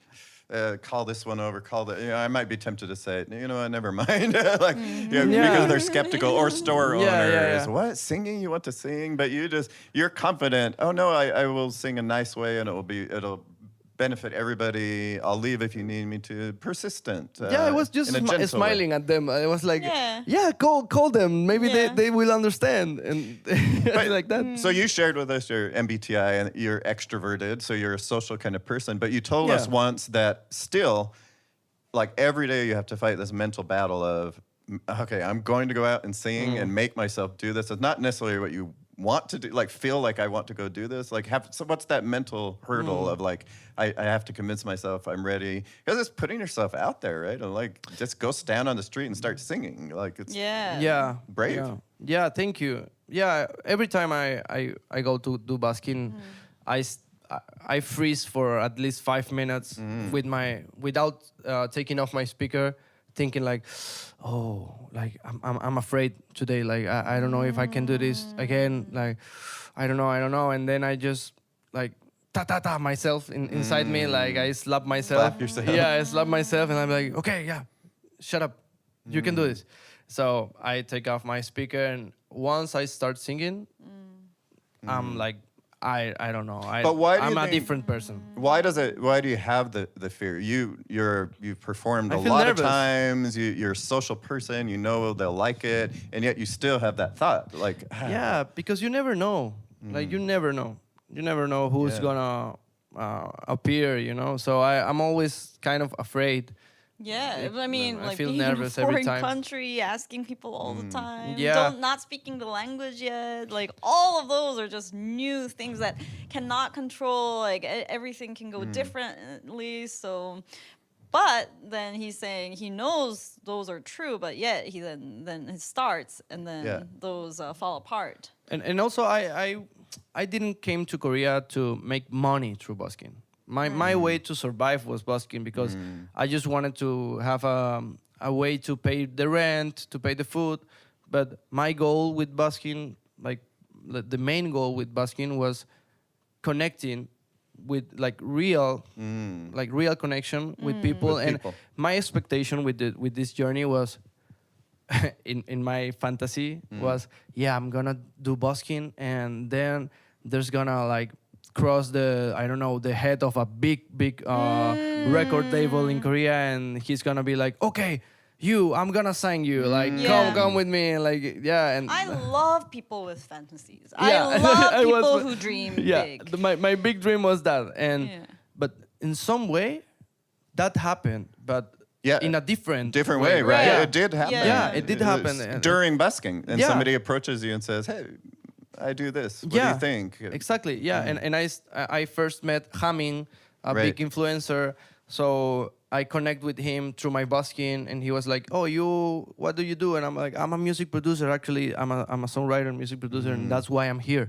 call this one over, call that. I might be tempted to say, never mind. Because they're skeptical, or store owners. What, singing? You want to sing, but you're confident. Oh no, I will sing a nice way, and it'll benefit everybody. I'll leave if you need me to. Persistent. Yeah, I was just in a gentle way. smiling at them. I was like, Yeah. yeah, call them. Maybe Yeah. they will understand. And like that. So you shared with us your MBTI and you're extroverted, so you're a social kind of person. But you told us Yeah. once that still, like every day, you have to fight this mental battle of, okay, I'm going to go out and sing and make myself do this. It's not necessarily what you want to do, like feel like I want to go do this. Like, so what's that mental hurdle of like, I have to convince myself I'm ready? Because it's putting yourself out there, right? And like, just go stand on the street and start singing. Like, it's Yeah. brave. Yeah, thank you. Yeah, every time I go to do busking, I freeze for at least 5 minutes without taking off my speaker, thinking like, oh, like I'm afraid today. Like I don't know if I can do this again. Like I don't know. And then I just like ta myself inside me. Like I slap myself. Slap yourself. Yeah, I slap myself, and I'm like, okay, yeah, shut up, you can do this. So I take off my speaker, and once I start singing, I'm like, I don't know. But why do you I'm a think- different person. Why do you have the fear? You've performed I a feel lot nervous. of times. You're a social person. You know they'll like it, and yet you still have that thought. Like, Yeah, because you never know. Like you never know. You never know who's Yeah. gonna appear. You know. So I'm always kind of afraid. Yeah, I mean, I like feel being nervous in a every foreign time. country, asking people all the time, Yeah. not speaking the language yet. Like all of those are just new things that cannot control. Like everything can go differently. So, but then he's saying he knows those are true, but yet he then it starts and then Yeah. those fall apart. And also I didn't came to Korea to make money through busking. My way to survive was busking because I just wanted to have a way to pay the rent, to pay the food. But my goal with busking, like the main goal with busking, was connecting with like real connection with people. With And people. my expectation with this journey was in my fantasy was, yeah, I'm gonna do busking, and then there's gonna like cross the head of a big record label in Korea, and he's gonna be like, okay, I'm gonna sign you, like Yeah. come with me, like yeah. And I love people with fantasies. Yeah. I love I people was- who dream yeah, big. my big dream was that, and Yeah. but in some way that happened, but Yeah, in a different way, right? Yeah. It did happen. Yeah, it did was happen. And- during busking, and Yeah. somebody approaches you and says, "Hey, I do this. What do you think?" Exactly. Yeah, and I first met Hamin, a Right. big influencer. So I connect with him through my busking, and he was like, "Oh, what do you do?" And I'm like, "I'm a music producer. Actually, I'm a songwriter, music producer, and that's why I'm here.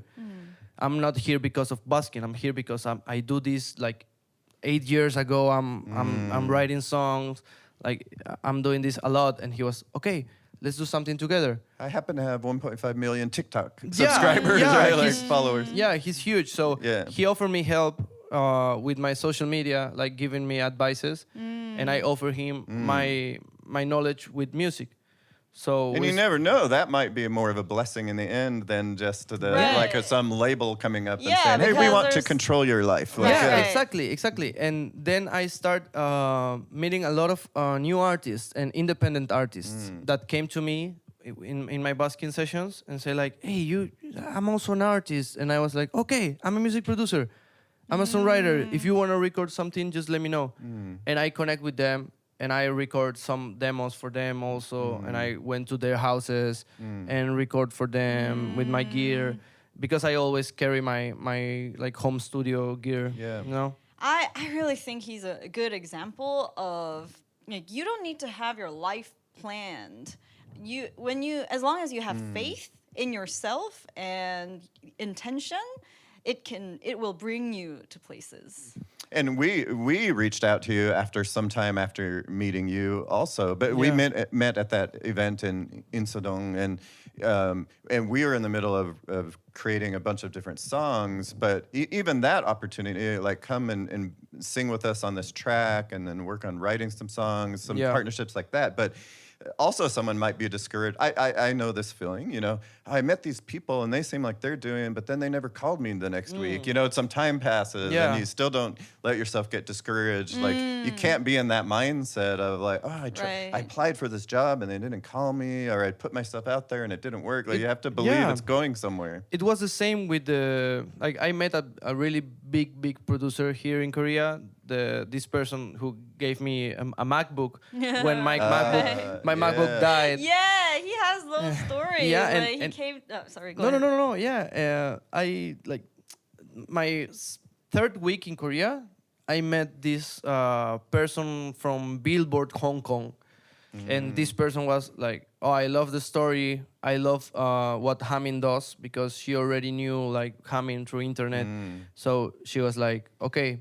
I'm not here because of busking. I'm here because I do this like 8 years ago. I'm writing songs. Like I'm doing this a lot." And he was okay. Let's do something together. I happen to have 1.5 million TikTok Yeah, subscribers, yeah, right? Like he's- followers. Yeah, he's huge. So Yeah. he offered me help with my social media, like giving me advices, and I offer him my knowledge with music. So And you never know, that might be more of a blessing in the end than just Right. like some label coming up and Yeah, saying, "Hey, we because want to there's- control your life." Like, yeah, Right. exactly. And then I start meeting a lot of new artists and independent artists that came to me in my busking sessions and say like, "Hey, I'm also an artist." And I was like, "Okay, I'm a music producer. I'm a songwriter. If you want to record something, just let me know." And I connect with them, and I record some demos for them also. And I went to their houses and record for them with my gear, because I always carry my like home studio gear. Yeah. You know? I really think he's a good example of like you don't need to have your life planned. As long as you have faith in yourself and intention, it will bring you to places. And we reached out to you after some time after meeting you also, but we Yeah. met at that event in Insadong, and we were in the middle of creating a bunch of different songs. But even that opportunity, like come and sing with us on this track, and then work on writing some songs, some Yeah. partnerships like that. But also someone might be discouraged. I know this feeling, you know. I met these people and they seem like they're doing, but then they never called me the next week. You know, some time passes Yeah. and you still don't let yourself get discouraged. Like you can't be in that mindset of like, oh, I Right. applied for this job and they didn't call me, or I put myself out there and it didn't work. Like you have to believe yeah. it's going somewhere. It was the same with the like I met a really big producer here in Korea. This person who gave me a MacBook when my MacBook died. Yeah, he has those stories. yeah, and- like he and- came. Oh, sorry, go No, no, ahead. no, no. Yeah, I like my third week in Korea. I met this person from Billboard Hong Kong, and this person was like, "Oh, I love the story. I love what Hamin does because she already knew like Hamin through internet. So she was like, okay,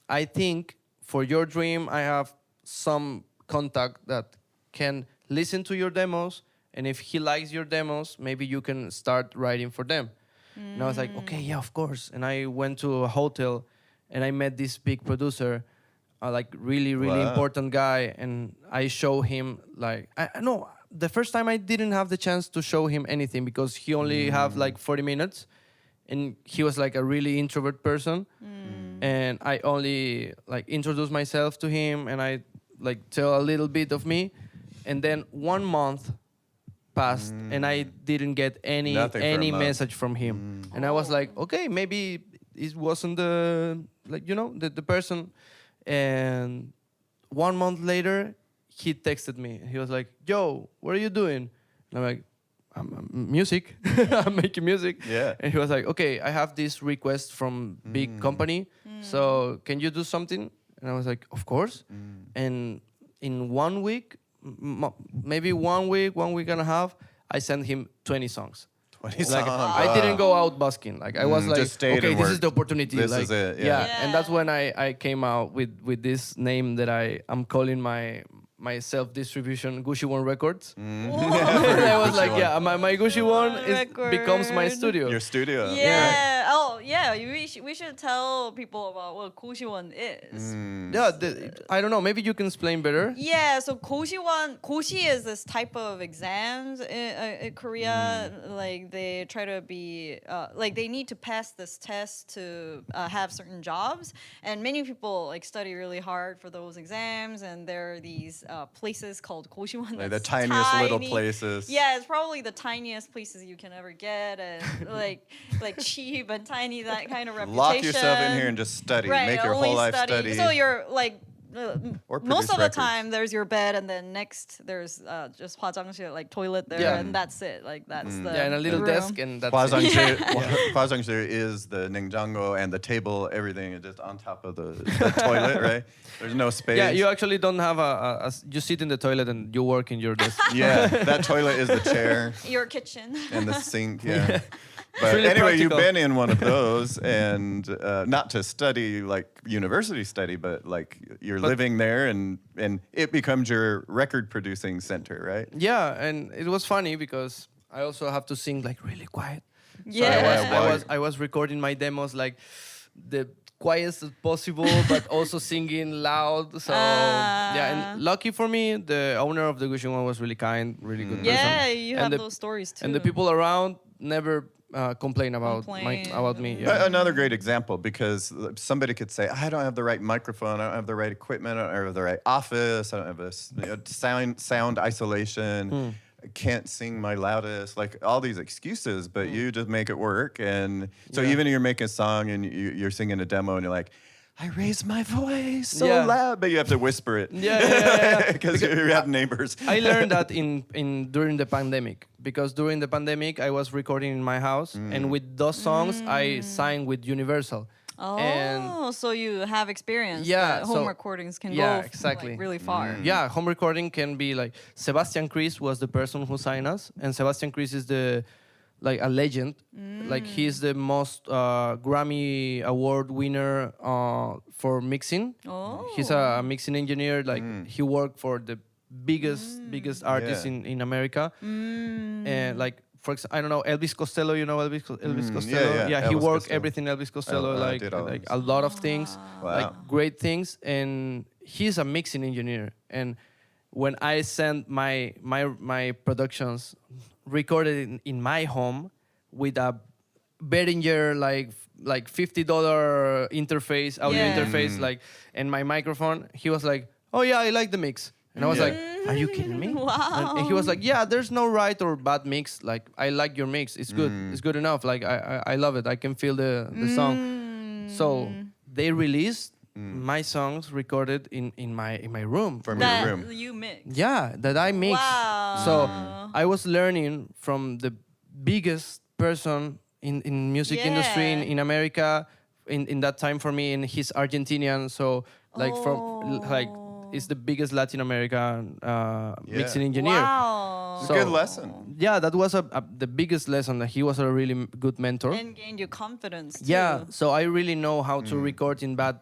I think for your dream, I have some contact that can listen to your demos, and if he likes your demos, maybe you can start writing for them." And I was like, okay, yeah, of course. And I went to a hotel, and I met this big producer, like really Wow. important guy, and I show him like I no. The first time I didn't have the chance to show him anything because he only have like 40 minutes, and he was like a really introvert person, and I only like introduce myself to him, and I like tell a little bit of me, and then 1 month passed, and I didn't get any Nothing for a month. message from him, and I was like, okay, maybe it wasn't the like the person, and 1 month later he texted me. He was like, "Yo, what are you doing?" And I'm like, I'm music. I'm making music. Yeah. And he was like, okay, I have this request from big company. So can you do something? And I was like, of course. And in 1 week, maybe 1 week, 1 week and a half, I sent him 20 songs. 20 Like songs. I didn't go out busking. Like I was like, just stayed okay, and this is worked. the opportunity. This like, is it, yeah. Yeah. And that's when I came out with this name that I'm calling my self distribution Gucci One Records. And I was like, One. yeah, my Gucci One becomes my Record. studio. Your studio. Yeah. Oh, yeah. We should tell people about what Koshiwon is. Yeah, I don't know. Maybe you can explain better. Yeah, so Koshi is this type of exams in Korea. Like they try to be, like they need to pass this test to have certain jobs, and many people like study really hard for those exams. And there are these places called Koshiwon. Like the that's tiniest little tiny. places. Yeah, it's probably the tiniest places you can ever get, and like cheap and tiny, that kind of reputation. Lock yourself in here and just study. Right, Make your only whole life study. So you're like Or most produce of the records. time there's your bed, and then next there's just 화장실, like toilet there, Yeah. and that's it. Like that's the Yeah, and a little room. desk, and that's it. Hwajang실 Hwajang실 is the Ningjango and the table, everything is just on top of the toilet, right? There's no space. Yeah, you actually don't have you sit in the toilet and you work in your desk. Yeah, that toilet is the chair Your kitchen. and the sink. Yeah. But really anyway, you've practical. been in one of those, and not to study like university study, but like you're living there, and it becomes your record producing center, right? Yeah, and it was funny because I also have to sing like really quiet. Yeah. I was recording my demos like the quietest as possible, but also singing loud. So yeah, and lucky for me, the owner of the Gucci One was really kind, really good person. Yeah, you And have the- those stories too. And the people around never complain about Complain. about me. Yeah. Another great example, because somebody could say, I don't have the right microphone, I don't have the right equipment, I don't have the right office, I don't have this sound isolation, I can't sing my loudest, like all these excuses, but you just make it work. And so Yeah. even if you're making a song and you're singing a demo and you're like, I raise my voice so Yeah. loud, but you have to whisper it. Yeah. Because you have neighbors. I learned that in during the pandemic, because during the pandemic I was recording in my house, and with those songs I signed with Universal. Oh, And so you have experience. Yeah, that home so- recordings can yeah, go exactly. like, really far. yeah, home recording can be like Sebastian Chris was the person who signed us, and Sebastian Chris is like a legend. Like he's the most Grammy award winner for mixing. Oh. He's a mixing engineer. Like he worked for the biggest artists Yeah. in America, and like. For example, I don't know, Elvis Costello. You know Elvis Costello. yeah, He Elvis worked Costello. everything Elvis Costello, I did all like those. a lot of things, Wow. like great things. And he's a mixing engineer, and when I sent my productions recorded in my home with a Behringer like $50 interface, audio Yeah. interface, like, and my microphone, he was like, "Oh yeah, I like the mix." And I was Yeah. like, "Are you kidding me?" Wow. And he was like, "Yeah, there's no right or bad mix. Like, I like your mix. It's good. It's good enough. Like, I love it. I can feel the song." So they released my songs recorded in my room. From that your room. you mix. Yeah, that I mix. Wow. So I was learning from the biggest person in music industry Yeah. in America in that time for me, and he's Argentinian. So like like it's the biggest Latin American mixing engineer. Wow. It's So- a good lesson. Yeah, that was the biggest lesson. That he was a really good mentor. And gained you confidence. Too. Yeah, so I really know how to record in bad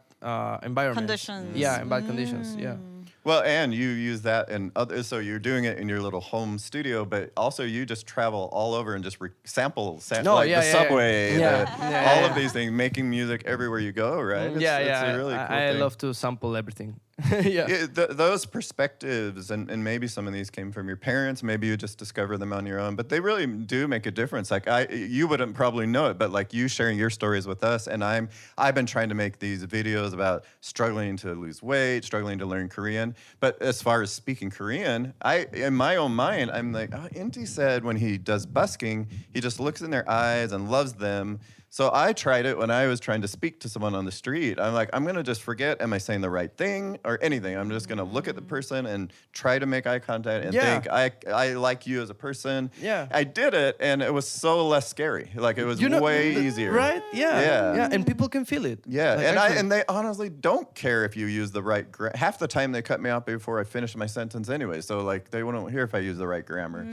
environments. Conditions. Yeah, in bad conditions. Yeah. Well, and you use that in other, so you're doing it in your little home studio, but also you just travel all over and just sample No, like yeah, the yeah, subway, yeah. the- Yeah, all yeah. of these things, making music everywhere you go, right? It's a really cool I thing. love to sample everything. Yeah. Those perspectives, and maybe some of these came from your parents, maybe you just discover them on your own, but they really do make a difference. Like you wouldn't probably know it, but like you sharing your stories with us, and I've been trying to make these videos about struggling to lose weight, struggling to learn Korean. But as far as speaking Korean, in my own mind, I'm like, oh, Inti said when he does busking, he just looks in their eyes and loves them. So I tried it when I was trying to speak to someone on the street. I'm like, I'm going to just forget, am I saying the right thing or anything? I'm just going to look at the person and try to make eye contact and Yeah. think, I like you as a person. Yeah. I did it, and it was so less scary. Like, it was way easier. Right? Yeah. Yeah. Yeah. And people can feel it. Yeah, Like, and actually. and they honestly don't care if you use the right half the time they cut me off before I finish my sentence anyway. So like they wouldn't hear if I use the right grammar.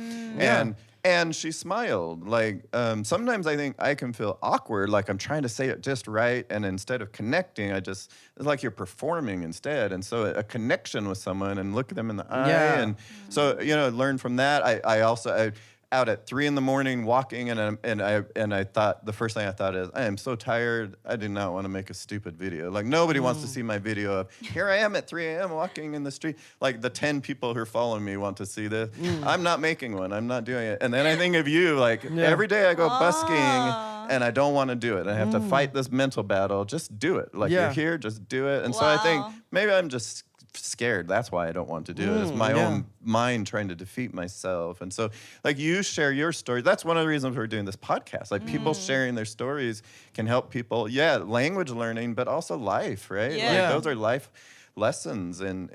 And she smiled. Like sometimes I think I can feel awkward, like I'm trying to say it just right, and instead of connecting, it's like you're performing instead. And so a connection with someone and look at them in the eye, Yeah. and so learn from that. I also out at 3 a.m. walking, and I thought the first thing I thought is I am so tired. I do not want to make a stupid video. Like nobody wants to see my video of here I am at 3 a.m. walking in the street. Like the 10 people who are following me want to see this. I'm not making one. I'm not doing it. And then I think of you. Like every day I go busking, and I don't want to do it. I have to fight this mental battle. Just do it. Like Yeah. you're here, just do it. And so I think Wow. maybe I'm just scared. That's why I don't want to do it. It's my own mind trying to defeat myself. And so like you share your story. That's one of the reasons we're doing this podcast. Like people sharing their stories can help people. Yeah, language learning, but also life, right? Yeah. Like Yeah. those are life lessons, and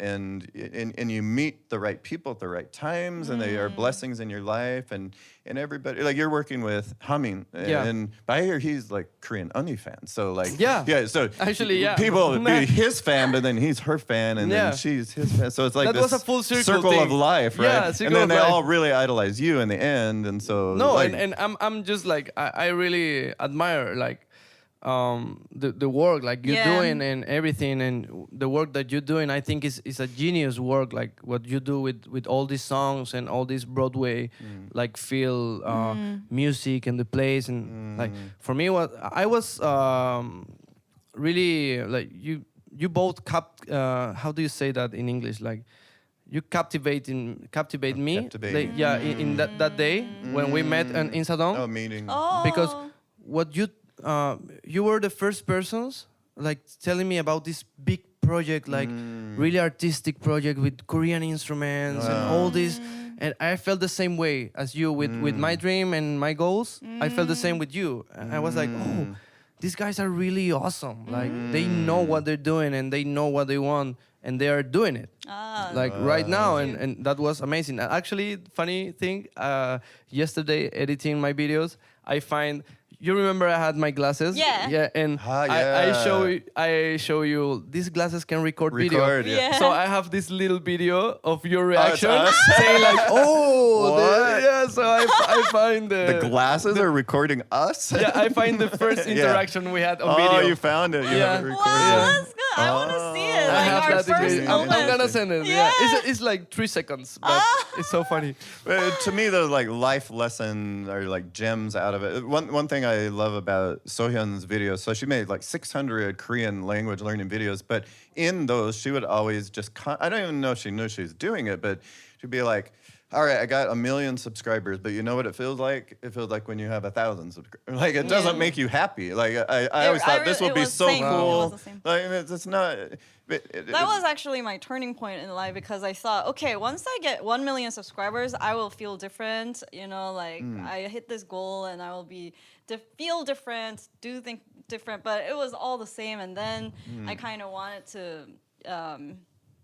you meet the right people at the right times, and they are blessings in your life, and everybody, like you're working with Hamin, Yeah. and I hear he's like Korean Oni fan, so like Yeah. so Actually, yeah. people be his fan, but then he's her fan, and Yeah. then she's his fan, so it's like That this was a full circle of thing. life, right? Yeah, and circle then of they life. all really idolize you in the end, and so No, like, and I'm just like I really admire like the work like you're Yeah. doing and everything, and the work that you're doing I think is a genius work, like what you do with all these songs and all this Broadway like feel music and the plays, and like for me what I was really like you both how do you say that in English, like you captivate me Captivate like, me. yeah in that day when we met in Sadong, oh, meeting. Oh. because what you were the first persons like telling me about this big project, like really artistic project with Korean instruments and all this, and I felt the same way as you with my dream and my goals. I felt the same with you, and I was like, oh, these guys are really awesome, like they know what they're doing and they know what they want and they are doing it like right now, and that was amazing. Actually, funny thing, yesterday editing my videos, I find, you remember I had my glasses? Yeah. Yeah, and Yeah. I show you these glasses can record video. Record, yeah. Yeah. So I have this little video of your reaction us? saying like, oh, What? yeah. So I find The glasses are recording us. yeah, I find the first Yeah. interaction we had on Oh, video. you found it. You Yeah. have it Wow, recorded. that's good. I want to see it. I Like have our that first degree. moment. I'm gonna send it. Yeah, it's like 3 seconds, but it's so funny. To me, the like life lesson or like gems out of it. One thing I love about Sohyun's videos. So she made like 600 Korean language learning videos, but in those she would always just. I don't even know if she knew she was doing it, but she'd be like, all right, I got 1 million subscribers, but you know what it feels like? It feels like when you have 1,000 subscribers. Like, it doesn't make you happy. Like, I always thought this would be so same. It cool. was the same. Like, it's not. That was actually my turning point in life because I thought, okay, once I get 1 million subscribers, I will feel different. You know, like I hit this goal and I will be feel different, do think different. But it was all the same, and then I kind of wanted to.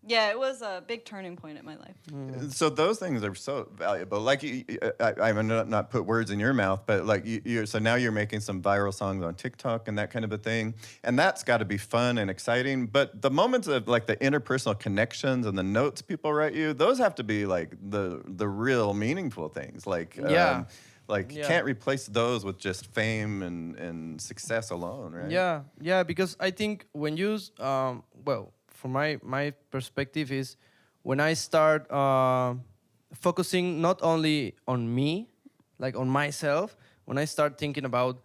Yeah, it was a big turning point in my life. So those things are so valuable. Like, I'm not put words in your mouth, but like so now you're making some viral songs on TikTok and that kind of a thing, and that's got to be fun and exciting. But the moments of like the interpersonal connections and the notes people write you, those have to be like the real meaningful things. Like you can't replace those with just fame and success alone, right? Yeah, because I think when you from my perspective is when I start focusing not only on me, like on myself, when I start thinking about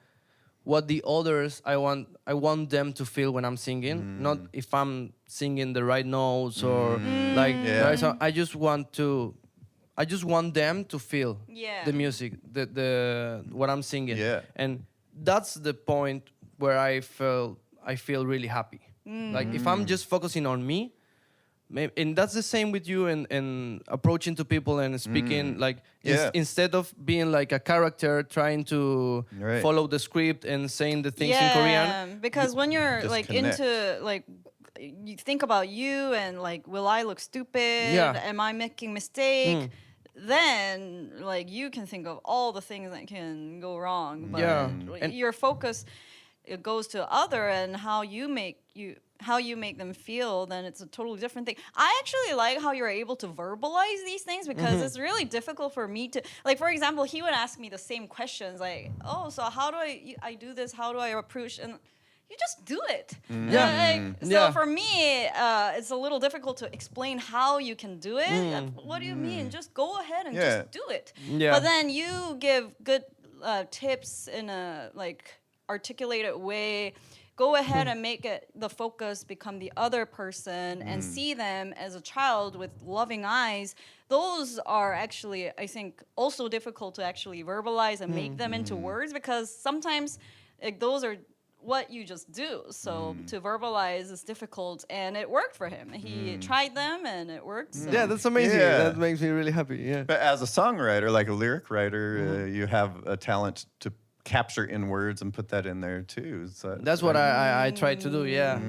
what the others I want them to feel when I'm singing, not if I'm singing the right notes or like right song. I just want them to feel the music, the what I'm singing, and that's the point where I feel really happy. Like if I'm just focusing on me, and that's the same with you and approaching to people and speaking like instead of being like a character trying to follow the script and saying the things in Korean. Because when you're like connect. into like you think about you and like, will I look stupid? Am I making mistake? Then like you can think of all the things that can go wrong. But And your focus it goes to other and how you make them feel, then it's a totally different thing. I actually like how you're able to verbalize these things because it's really difficult for me to, like, for example, he would ask me the same questions like, oh, so how do I do this? How do I approach? And you just do it. So for me, it's a little difficult to explain how you can do it. What do you mean? Just go ahead and just do it. But then you give good tips in a like articulated way. Go ahead and make it the focus become the other person and see them as a child with loving eyes. Those are actually, I think, also difficult to actually verbalize and make them into words because sometimes like, those are what you just do. So to verbalize is difficult, and it worked for him. He tried them, and it worked. So. Yeah, that's amazing. That makes me really happy. Yeah. But as a songwriter, like a lyric writer, you have a talent to capture in words and put that in there too. So that's what I try to do. Yeah.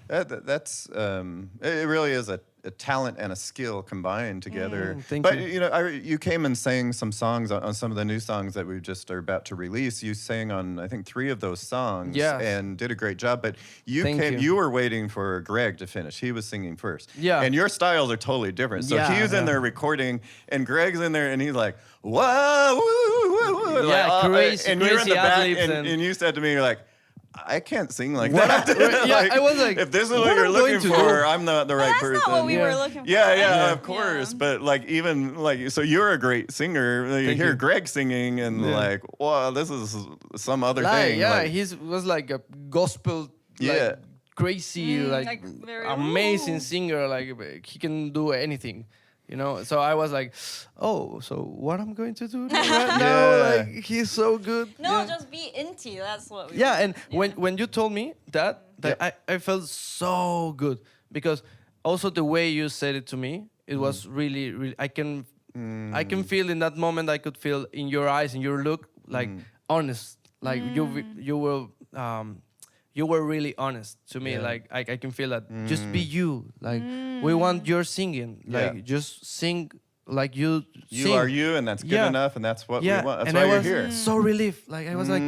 That's it really is a talent and a skill combined together. Thank but you. You came and sang some songs on some of the new songs that we just are about to release. You sang on I think 3 of those songs and did a great job. But you were waiting for Greg to finish. He was singing first. Yeah. And your styles are totally different. So he's in there recording and Greg's in there and he's like, whoa, woo, woo, woo. Yeah, like, crazy, and you're in the back ad-libs and you said to me, you're like, I can't sing like that. I was like, if this is what you're looking for, I'm not the right That's person. not what we were looking for. Yeah, of course. But like even like so you're a great singer. You hear Greg singing and like, wow, this is some other thing. Yeah, like, he was like a gospel like, crazy, like very, amazing singer. Like he can do anything. You know, so I was like, oh, so what I'm going to do right now? Like he's so good. No, just be inty. That's what we and when you told me that I felt so good because also the way you said it to me, it was really, really. I can feel in that moment. I could feel in your eyes, in your look, like honest. Like you were really honest to me. Like I can feel that. Just be you. Like we want your singing. Like just sing like you. You are you, and that's good enough, and that's what we want. That's why you're here. So relieved. Like I was like,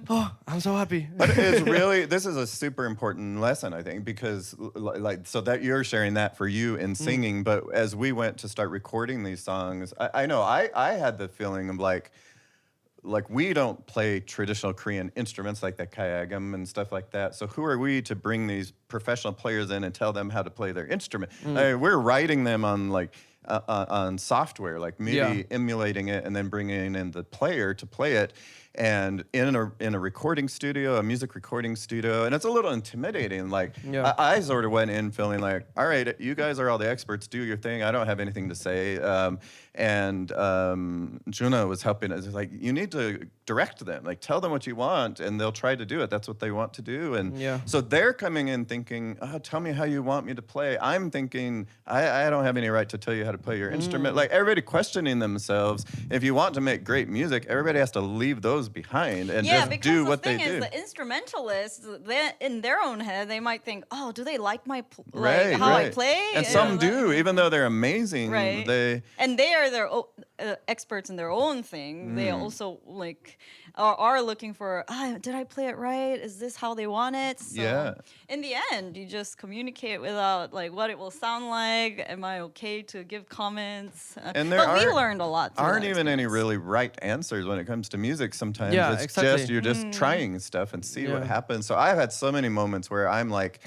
oh, I'm so happy. But it's really this is a super important lesson, I think, because like so that you're sharing that for you in singing. But as we went to start recording these songs, I know I had the feeling of like we don't play traditional Korean instruments like the kayagam and stuff like that. So who are we to bring these professional players in and tell them how to play their instrument? We're writing them on like on software, like MIDI, emulating it, and then bringing in the player to play it. And in a recording studio, a music recording studio, and it's a little intimidating. Like I sort of went in feeling like, all right, you guys are all the experts, do your thing. I don't have anything to say. And Juna was helping us. Like, you need to direct them, like tell them what you want, and they'll try to do it. That's what they want to do. And so they're coming in thinking, oh, tell me how you want me to play. I'm thinking, I don't have any right to tell you how to play your instrument. Like everybody questioning themselves. If you want to make great music, everybody has to leave those behind and just do what they do. Yeah, because the thing is, the instrumentalists, in their own head, they might think, "Oh, do they like my how I play?" And some do, even though they're amazing. Right. And they are their experts in their own thing. They also are looking for, did I play it right? Is this how they want it? So in the end, you just communicate without what it will sound like. Am I okay to give comments? And but we learned a lot. Aren't even any really right answers when it comes to music. Sometimes it's just you're just trying stuff and see what happens. So I've had so many moments where I'm like,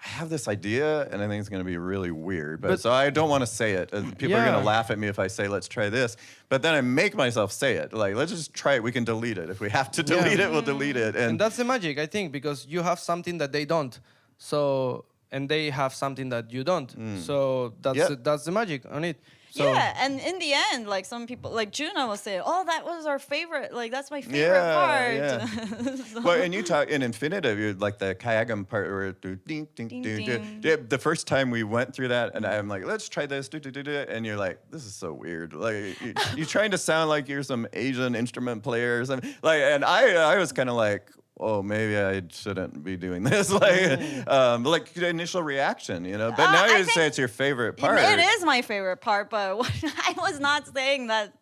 I have this idea, and I think it's going to be really weird. But so I don't want to say it. People are going to laugh at me if I say, let's try this. But then I make myself say it. Like, let's just try it. We can delete it. If we have to delete it, we'll delete it. And that's the magic, I think, because you have something that they don't. So, and they have something that you don't. So that's the magic on it. So, and in the end, some people, like Juna was saying, "Oh, that was our favorite. That's my favorite part." So. Well, and you talk in Infinitive, you're like the kayagam part where do ding ding ding. The first time we went through that, and I'm like, "Let's try this," and you're like, "This is so weird." Like you're trying to sound like you're some Asian instrument player or something. And I was kind of like, oh, maybe I shouldn't be doing this. Like the initial reaction, But now you say it's your favorite part. It is my favorite part, but I was not saying that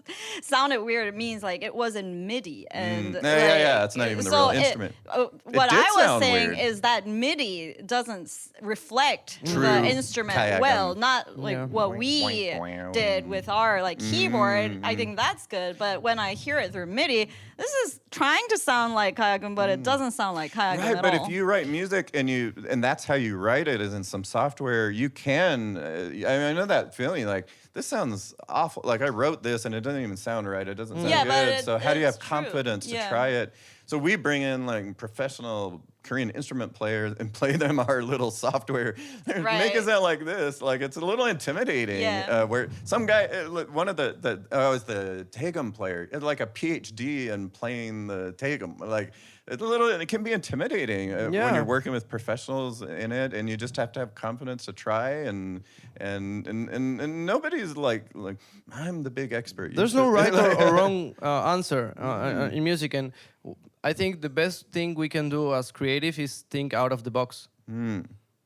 sounded weird. It means it was in MIDI, and it's not even the real instrument. What I was saying is that MIDI doesn't reflect the instrument well, not what we did with our keyboard. I think that's good, but when I hear it through MIDI, this is trying to sound like kayagam, but it doesn't sound like kayagam at all. Right, but if you write music and that's how you write it is in some software, you can. I know that feeling. This sounds awful. I wrote this and it doesn't even sound right. It doesn't sound good. So how do you have confidence to try it? So we bring in professional Korean instrument players and play them our little software. Make it sound like this. It's a little intimidating. Where some guy, one of was the Taegum player, had a PhD in playing the Taegum. It can be intimidating when you're working with professionals in it, and you just have to have confidence to try. And nobody's like I'm the big expert. There's no right or wrong answer in music, and I think the best thing we can do as creative is think out of the box.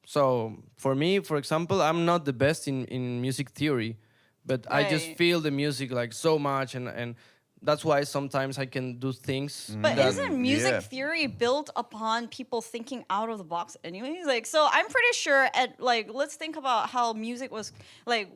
So for me, for example, I'm not the best in music theory, but I just feel the music so much, and that's why sometimes I can do things. But isn't music theory built upon people thinking out of the box anyways? So I'm pretty sure let's think about how music was,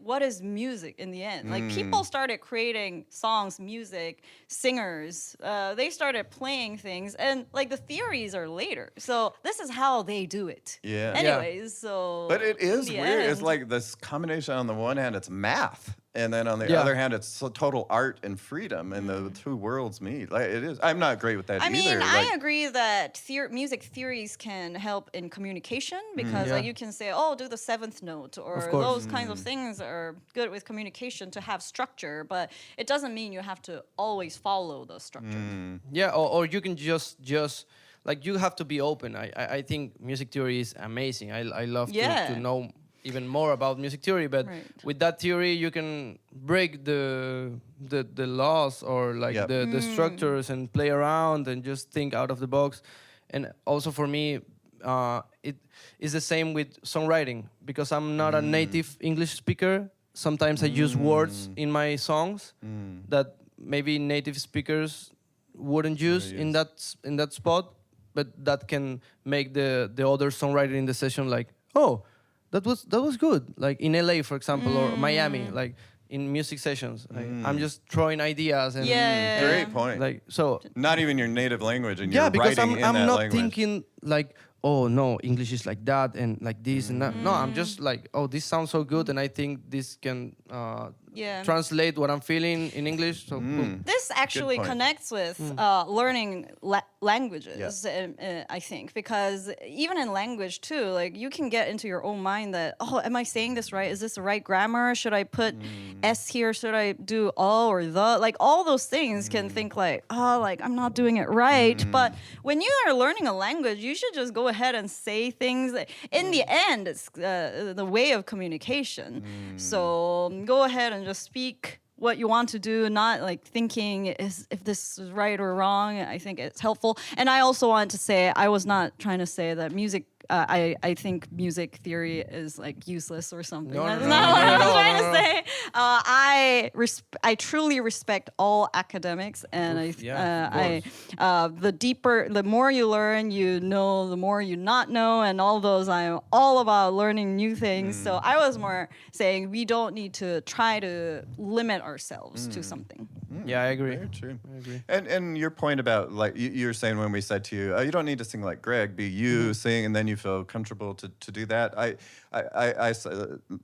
what is music in the end? People started creating songs, music, singers, they started playing things, and the theories are later. So this is how they do it. Anyways, so. But it is weird. It's this combination. On the one hand, it's math. And then on the other hand, it's total art and freedom, and the two worlds meet. It is. I'm not great with that either. I mean, I agree that music theories can help in communication because you can say, "Oh, do the seventh note," or those kinds of things are good with communication to have structure. But it doesn't mean you have to always follow the structure. Yeah, or you can just you have to be open. I think music theory is amazing. I love to know even more about music theory, but with that theory you can break the laws or the structures and play around and just think out of the box. And also for me, it is the same with songwriting, because I'm not a native English speaker. Sometimes I use words in my songs that maybe native speakers wouldn't use in that spot, but that can make the other songwriter in the session oh, that was good. In LA, for example, or Miami, in music sessions. I'm just throwing ideas and Yeah. Great point. like so. Not even your native language, and Yeah, you're because writing in I'm that not language. thinking like, oh no, English is like that and like this and that. No, I'm just like, oh, this sounds so good, and I think this can Yeah. translate what I'm feeling in English. So boom. This actually point. connects with learning languages, I think, because even in language too, like you can get into your own mind that, oh, am I saying this right? Is this the right grammar? Should I put s here? Should I do or the? Like all those things can think like, oh, like I'm not doing it right. But when you are learning a language, you should just go ahead and say things. In the end, it's the way of communication. So go ahead and just speak what you want to do, not like thinking if this is right or wrong. I think it's helpful. And I also want to say, I was not trying to say that music. I think music theory is like useless or something. No, no, That's no, not no, what not I at was all, trying no, to no. say. I truly respect all academics, and the more you learn, you know, the more you not know, and all those. I'm all about learning new things. So I was more saying we don't need to try to limit ourselves to something. Yeah, I agree. Very true. I agree. And your point about like you were saying when we said to you, you don't need to sing like Greg, be you sing, and then you feel comfortable to do that.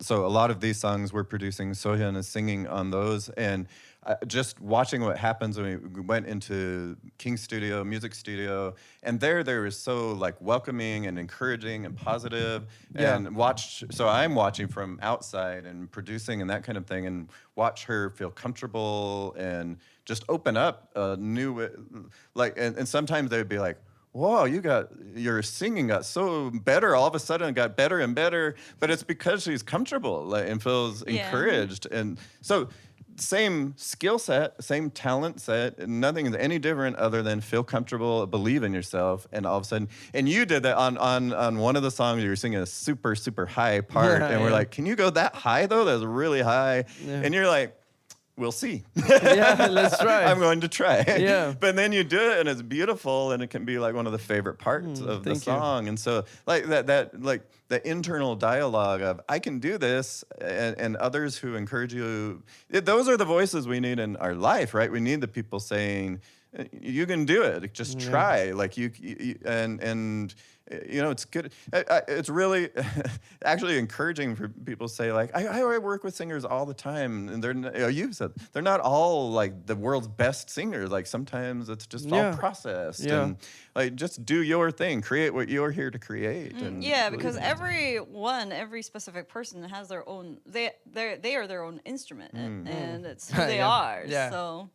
So a lot of these songs we're producing, Sohyun is singing on those, and just watching what happens when we went into King Studio, music studio, and there was so like welcoming and encouraging and positive, Yeah. and so I'm watching from outside and producing and that kind of thing, and watch her feel comfortable and just open up a new, like, and sometimes they would be like, whoa, your singing got so better all of a sudden, it got better and better, but it's because she's comfortable, like, and feels Yeah. encouraged. And so same skill set, same talent set, nothing is any different other than feel comfortable, believe in yourself, and all of a sudden, and you did that on one of the songs, you were singing a super, super high part, Yeah, and we're yeah. like, can you go that high though? That was really high. Yeah. And you're like, we'll see. Yeah, let's try. I'm going to try. Yeah. But then you do it and it's beautiful, and it can be like one of the favorite parts of the thank you. song. And so like that like the internal dialogue of I can do this, and others who encourage you, those are the voices we need in our life, right? We need the people saying you can do it. Just try. Like you and you know, it's good. It's really actually encouraging for people to say, like, I work with singers all the time, and you said they're not all like the world's best singers. Like sometimes it's just all processed, and like just do your thing, create what you're here to create. And Yeah, because every specific person has their own. They are their own instrument, and it's who they Yeah. are. Yeah. So.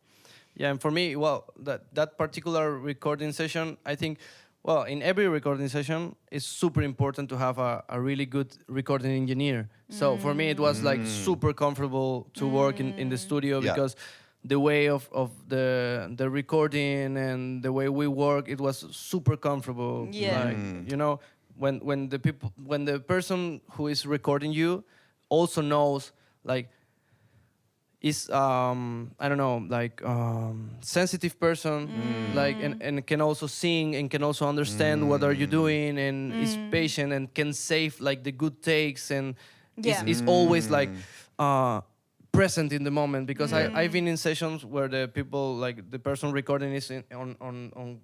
Yeah, and for me, well, that particular recording session, I think, well, in every recording session, it's super important to have a really good recording engineer. So for me, it was like super comfortable to work in the studio Yeah. because the way of the recording and the way we work, it was super comfortable. Yeah. Like, you know, when the person who is recording you also knows, like, is I don't know, like sensitive person, like and can also sing and can also understand what are you doing, and is patient and can save like the good takes, and Yeah. is always like present in the moment, because I've been in sessions where the people, like the person recording is on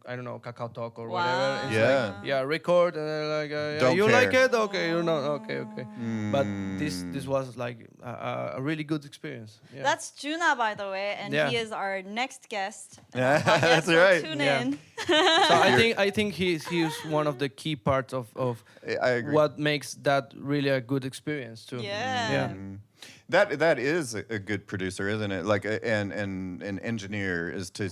I don't know, Kakao Talk or whatever. It's Yeah. like, record, and they're like, Don't you care. like it? Okay, you're not okay. But this was like a really good experience. Yeah. That's Juna, by the way, and Yeah. he is our next guest. Yeah, Podcast, that's so right. Tune Yeah. in. So I think he's one of the key parts of I agree. what makes that really a good experience too. Yeah. Yeah. That is a good producer, isn't it? Like and an engineer is to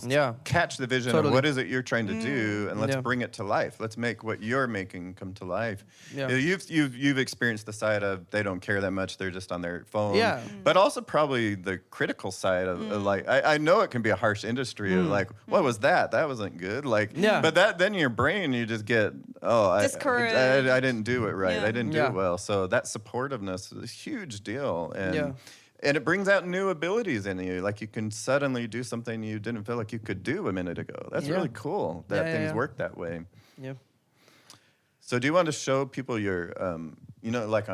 catch the vision Totally. of what is it you're trying to do, and let's Yeah. bring it to life. Let's make what you're making come to life. Yeah. You know, you've experienced the side of they don't care that much; they're just on their phone. Yeah. But also probably the critical side of like I know it can be a harsh industry of like what was that? That wasn't good. Like Yeah. But that then in your brain you just get Discouraged. I didn't do it right. Yeah. I didn't do Yeah. it well. So that supportiveness is a huge deal. And Yeah. and it brings out new abilities in you. Like you can suddenly do something you didn't feel like you could do a minute ago. That's Yeah. really cool that Yeah, things yeah. work that way. Yeah. So do you want to show people your, you know, like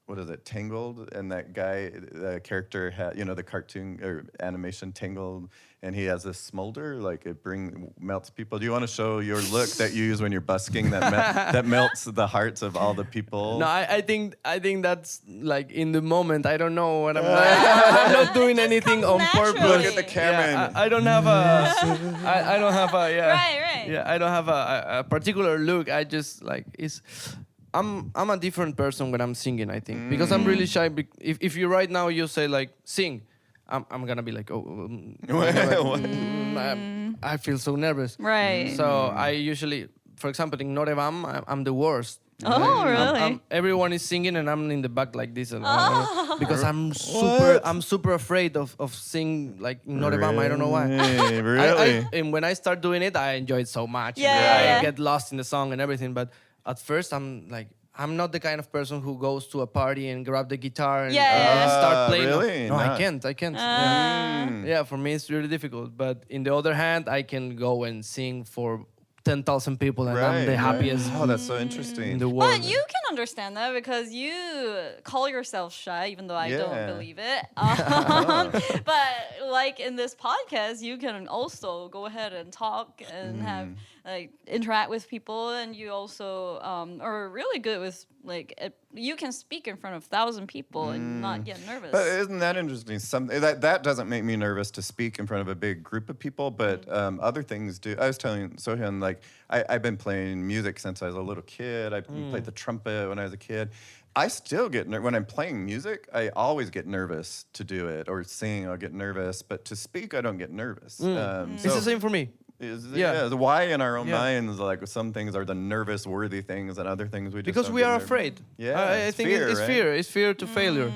what is it, Tangled, and that guy, the character had, you know, the cartoon or animation Tangled, and he has this smolder, like it melts people. Do you want to show your look that you use when you're busking that that melts the hearts of all the people? No, I think that's like in the moment. I don't know what I'm not doing anything on comes purpose. naturally. Look at the camera. Yeah, and- I don't have a. I don't have a. Yeah. Right. Yeah, I don't have a particular look. I just like it's. I'm a different person when I'm singing. I think because I'm really shy. If you right now you say like sing, I'm gonna be like I feel so nervous. Right. So I usually, for example, in Norevam, I'm the worst. Oh, really? Everyone is singing and I'm in the back like this, and because I'm What? super afraid of singing like in Norevam. I don't know why. Really? And when I start doing it, I enjoy it so much. Yeah, and yeah. I get lost in the song and everything. But at first, I'm like, I'm not the kind of person who goes to a party and grab the guitar and Yeah. start playing. Really? No, I Not. can't. Yeah, for me it's really difficult. But in the other hand, I can go and sing for 10,000 people, and I'm the happiest Oh, that's so in interesting. the world. But you can understand that because you call yourself shy, even though I Yeah. don't believe it. But like in this podcast, you can also go ahead and talk and have like interact with people, and you also are really good with like you can speak in front of 1,000 people and not get nervous. But isn't that interesting? That doesn't make me nervous to speak in front of a big group of people, but other things do. I was telling Sohyun, like, I've been playing music since I was a little kid. I played the trumpet when I was a kid. I still get when I'm playing music, I always get nervous to do it, or sing, I'll get nervous. But to speak, I don't get nervous. It's the same for me. Yeah. Why in our own Yeah. minds, like some things are the nervous-worthy things, and other things we just Because don't we get are nervous. afraid. Yeah, I it's think fear, it's right? fear. It's fear to failure.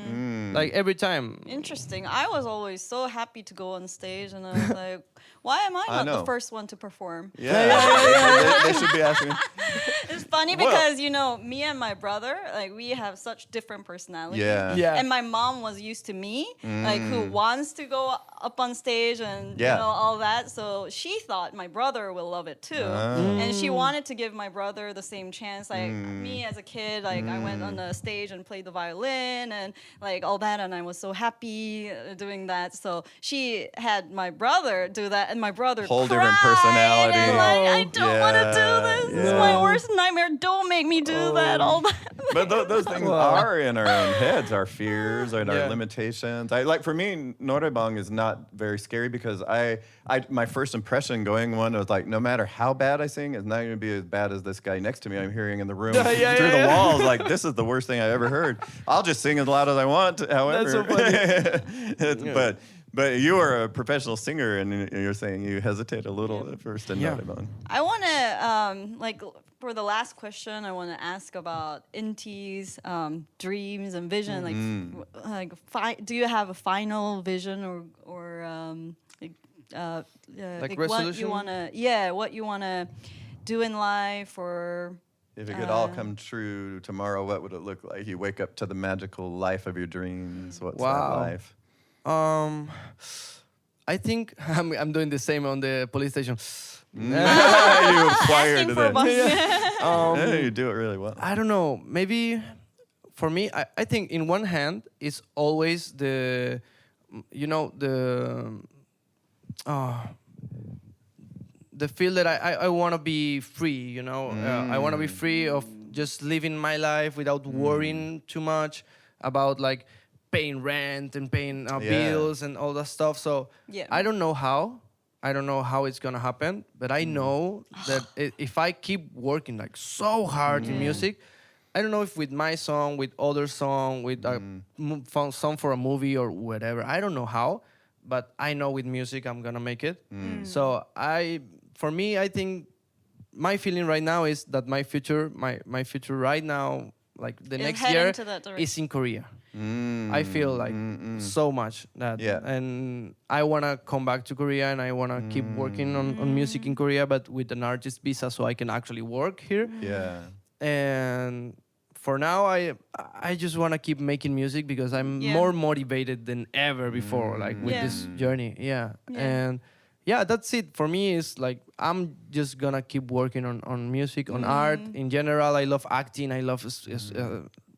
Like every time. Interesting. I was always so happy to go on stage, and I was like, why am I I not know. the first one to perform? They should be asking. It's funny Well- because, you know, me and my brother, like, we have such different personalities. Yeah. Yeah. And my mom was used to me, like, who wants to go up on stage and, Yeah. you know, all that. So she thought my brother will love it too. And she wanted to give my brother the same chance. Like, me as a kid, like, I went on the stage and played the violin and, like, all that. And I was so happy doing that. So she had my brother do that. And my brother Whole different cried, personality. And, like, I don't want to do Yeah, this. This is yeah. my worst nightmare. Don't make me do that all the But those things are in our own heads, our fears and our Yeah. limitations. Like for me, Norebang is not very scary because my first impression going one was like, no matter how bad I sing, it's not going to be as bad as this guy next to me I'm hearing in the room Yeah, through yeah, the yeah. walls. Like, this is the worst thing I ever heard. I'll just sing as loud as I want, however. so funny. But you are a professional singer, and you're saying you hesitate a little at first in Yeah. Norebang. I want to, like, for the last question, I want to ask about Inti's dreams and vision. Do you have a final vision or Like what resolution? you what you want to do in life, or If it could all come true tomorrow, what would it look like? You wake up to the magical life of your dreams. What's Wow. that life? I think I'm doing the same on the police station. you acquired asking for a bus. Yeah, you do it really well. I don't know. Maybe for me, I think in one hand, it's always the feel that I want to be free, I want to be free of just living my life without worrying too much about like paying rent and paying bills and all that stuff. So Yeah. I don't know how. I don't know how it's gonna happen, but I know that if I keep working like so hard in music, I don't know if with my song, with other song, with a song for a movie or whatever. I don't know how, but I know with music I'm gonna make it. So for me, I think my feeling right now is that my future right now, like the Is next heading year, to that direction. is in Korea. I feel like so much that, Yeah. and I wanna come back to Korea and I wanna keep working on music in Korea, but with an artist visa, so I can actually work here. Yeah. And for now, I just wanna keep making music because I'm Yeah. more motivated than ever before, like with Yeah. this journey. Yeah, Yeah. and yeah, that's it for me. Is like I'm just gonna keep working on music, on art in general. I love acting. I love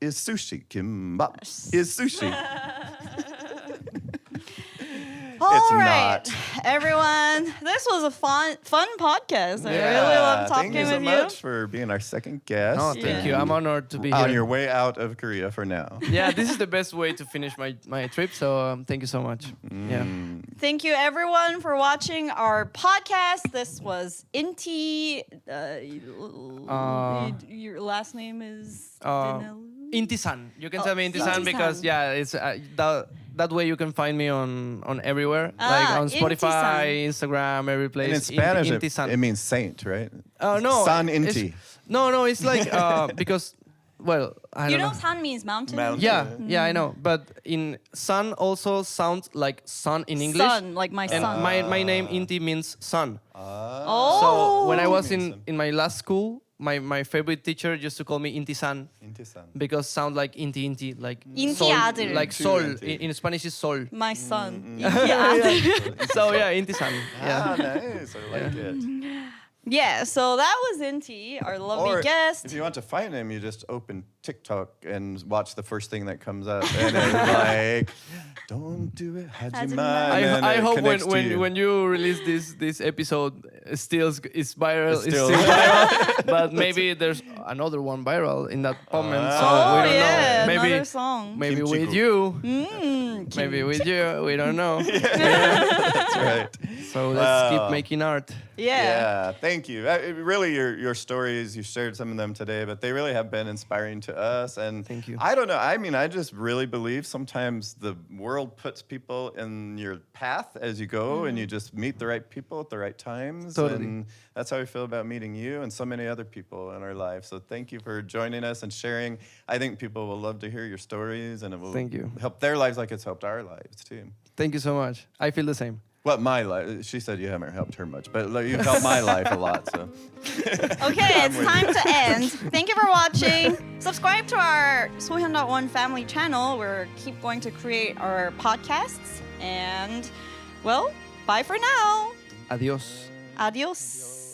is sushi. Kimbap is sushi. All right, not. everyone. This was a fun podcast. I really love talking Thank you so with much for being our second guest. No, thank you. I'm honored to be here. On your way out of Korea for now. Yeah, this is the best way to finish my trip. So thank you so much. Yeah. Thank you, everyone, for watching our podcast. This was Inti. Your last name is Dinelli? Inti-san. You can tell me Inti-san Inti-san. because it's that way you can find me on everywhere, Ah, like on Spotify, Inti-san. Instagram, every place. And in Spanish, Inti-san. it means saint, right? No, San it's- Inti. No, it's like because well, I You don't know, San means mountain. Mountain. Yeah, I know. But in sun also sounds like sun in English. Sun, like my And son. my name Inti means sun. Oh. So when I was Means in my last school, my favorite teacher used to call me Inti-san Inti-san. because sound like Inti, like Inti sol, 아들. like Inti, sol. Inti. In Spanish is sol. My son. Yeah. So yeah, Inti-san. Yeah. Ah, nice. I like it. Yeah, so that was Inti, our lovely Or guest. if you want to find him, you just open TikTok and watch the first thing that comes up. And it's like, don't do it, Hajima. Hajima. And then I it hope connects to you. when you release this episode, it's viral. It's It's still- still viral. But maybe there's another one viral in that comment. So Oh, we don't yeah, know. Maybe another song. maybe Kimchi with Gu. you. Mm, Maybe with you. We don't know. That's right. So let's keep Wow. making art. Yeah, thank you. Really, your stories, you shared some of them today, but they really have been inspiring to us. And Thank you. I don't know. I mean, I just really believe sometimes the world puts people in your path as you go, and you just meet the right people at the right times. Totally. And that's how we feel about meeting you and so many other people in our lives. So thank you for joining us and sharing. I think people will love to hear your stories, and it will Thank you. help their lives like it's helped our lives too. Thank you so much. I feel the same. Well, my life. She said you haven't helped her much, but like, you've helped my life a lot. So. Okay, it's time to end. Thank you for watching. Subscribe to our Sohyun.1 family channel. We're keep going to create our podcasts. And, well, bye for now. Adios. Adios.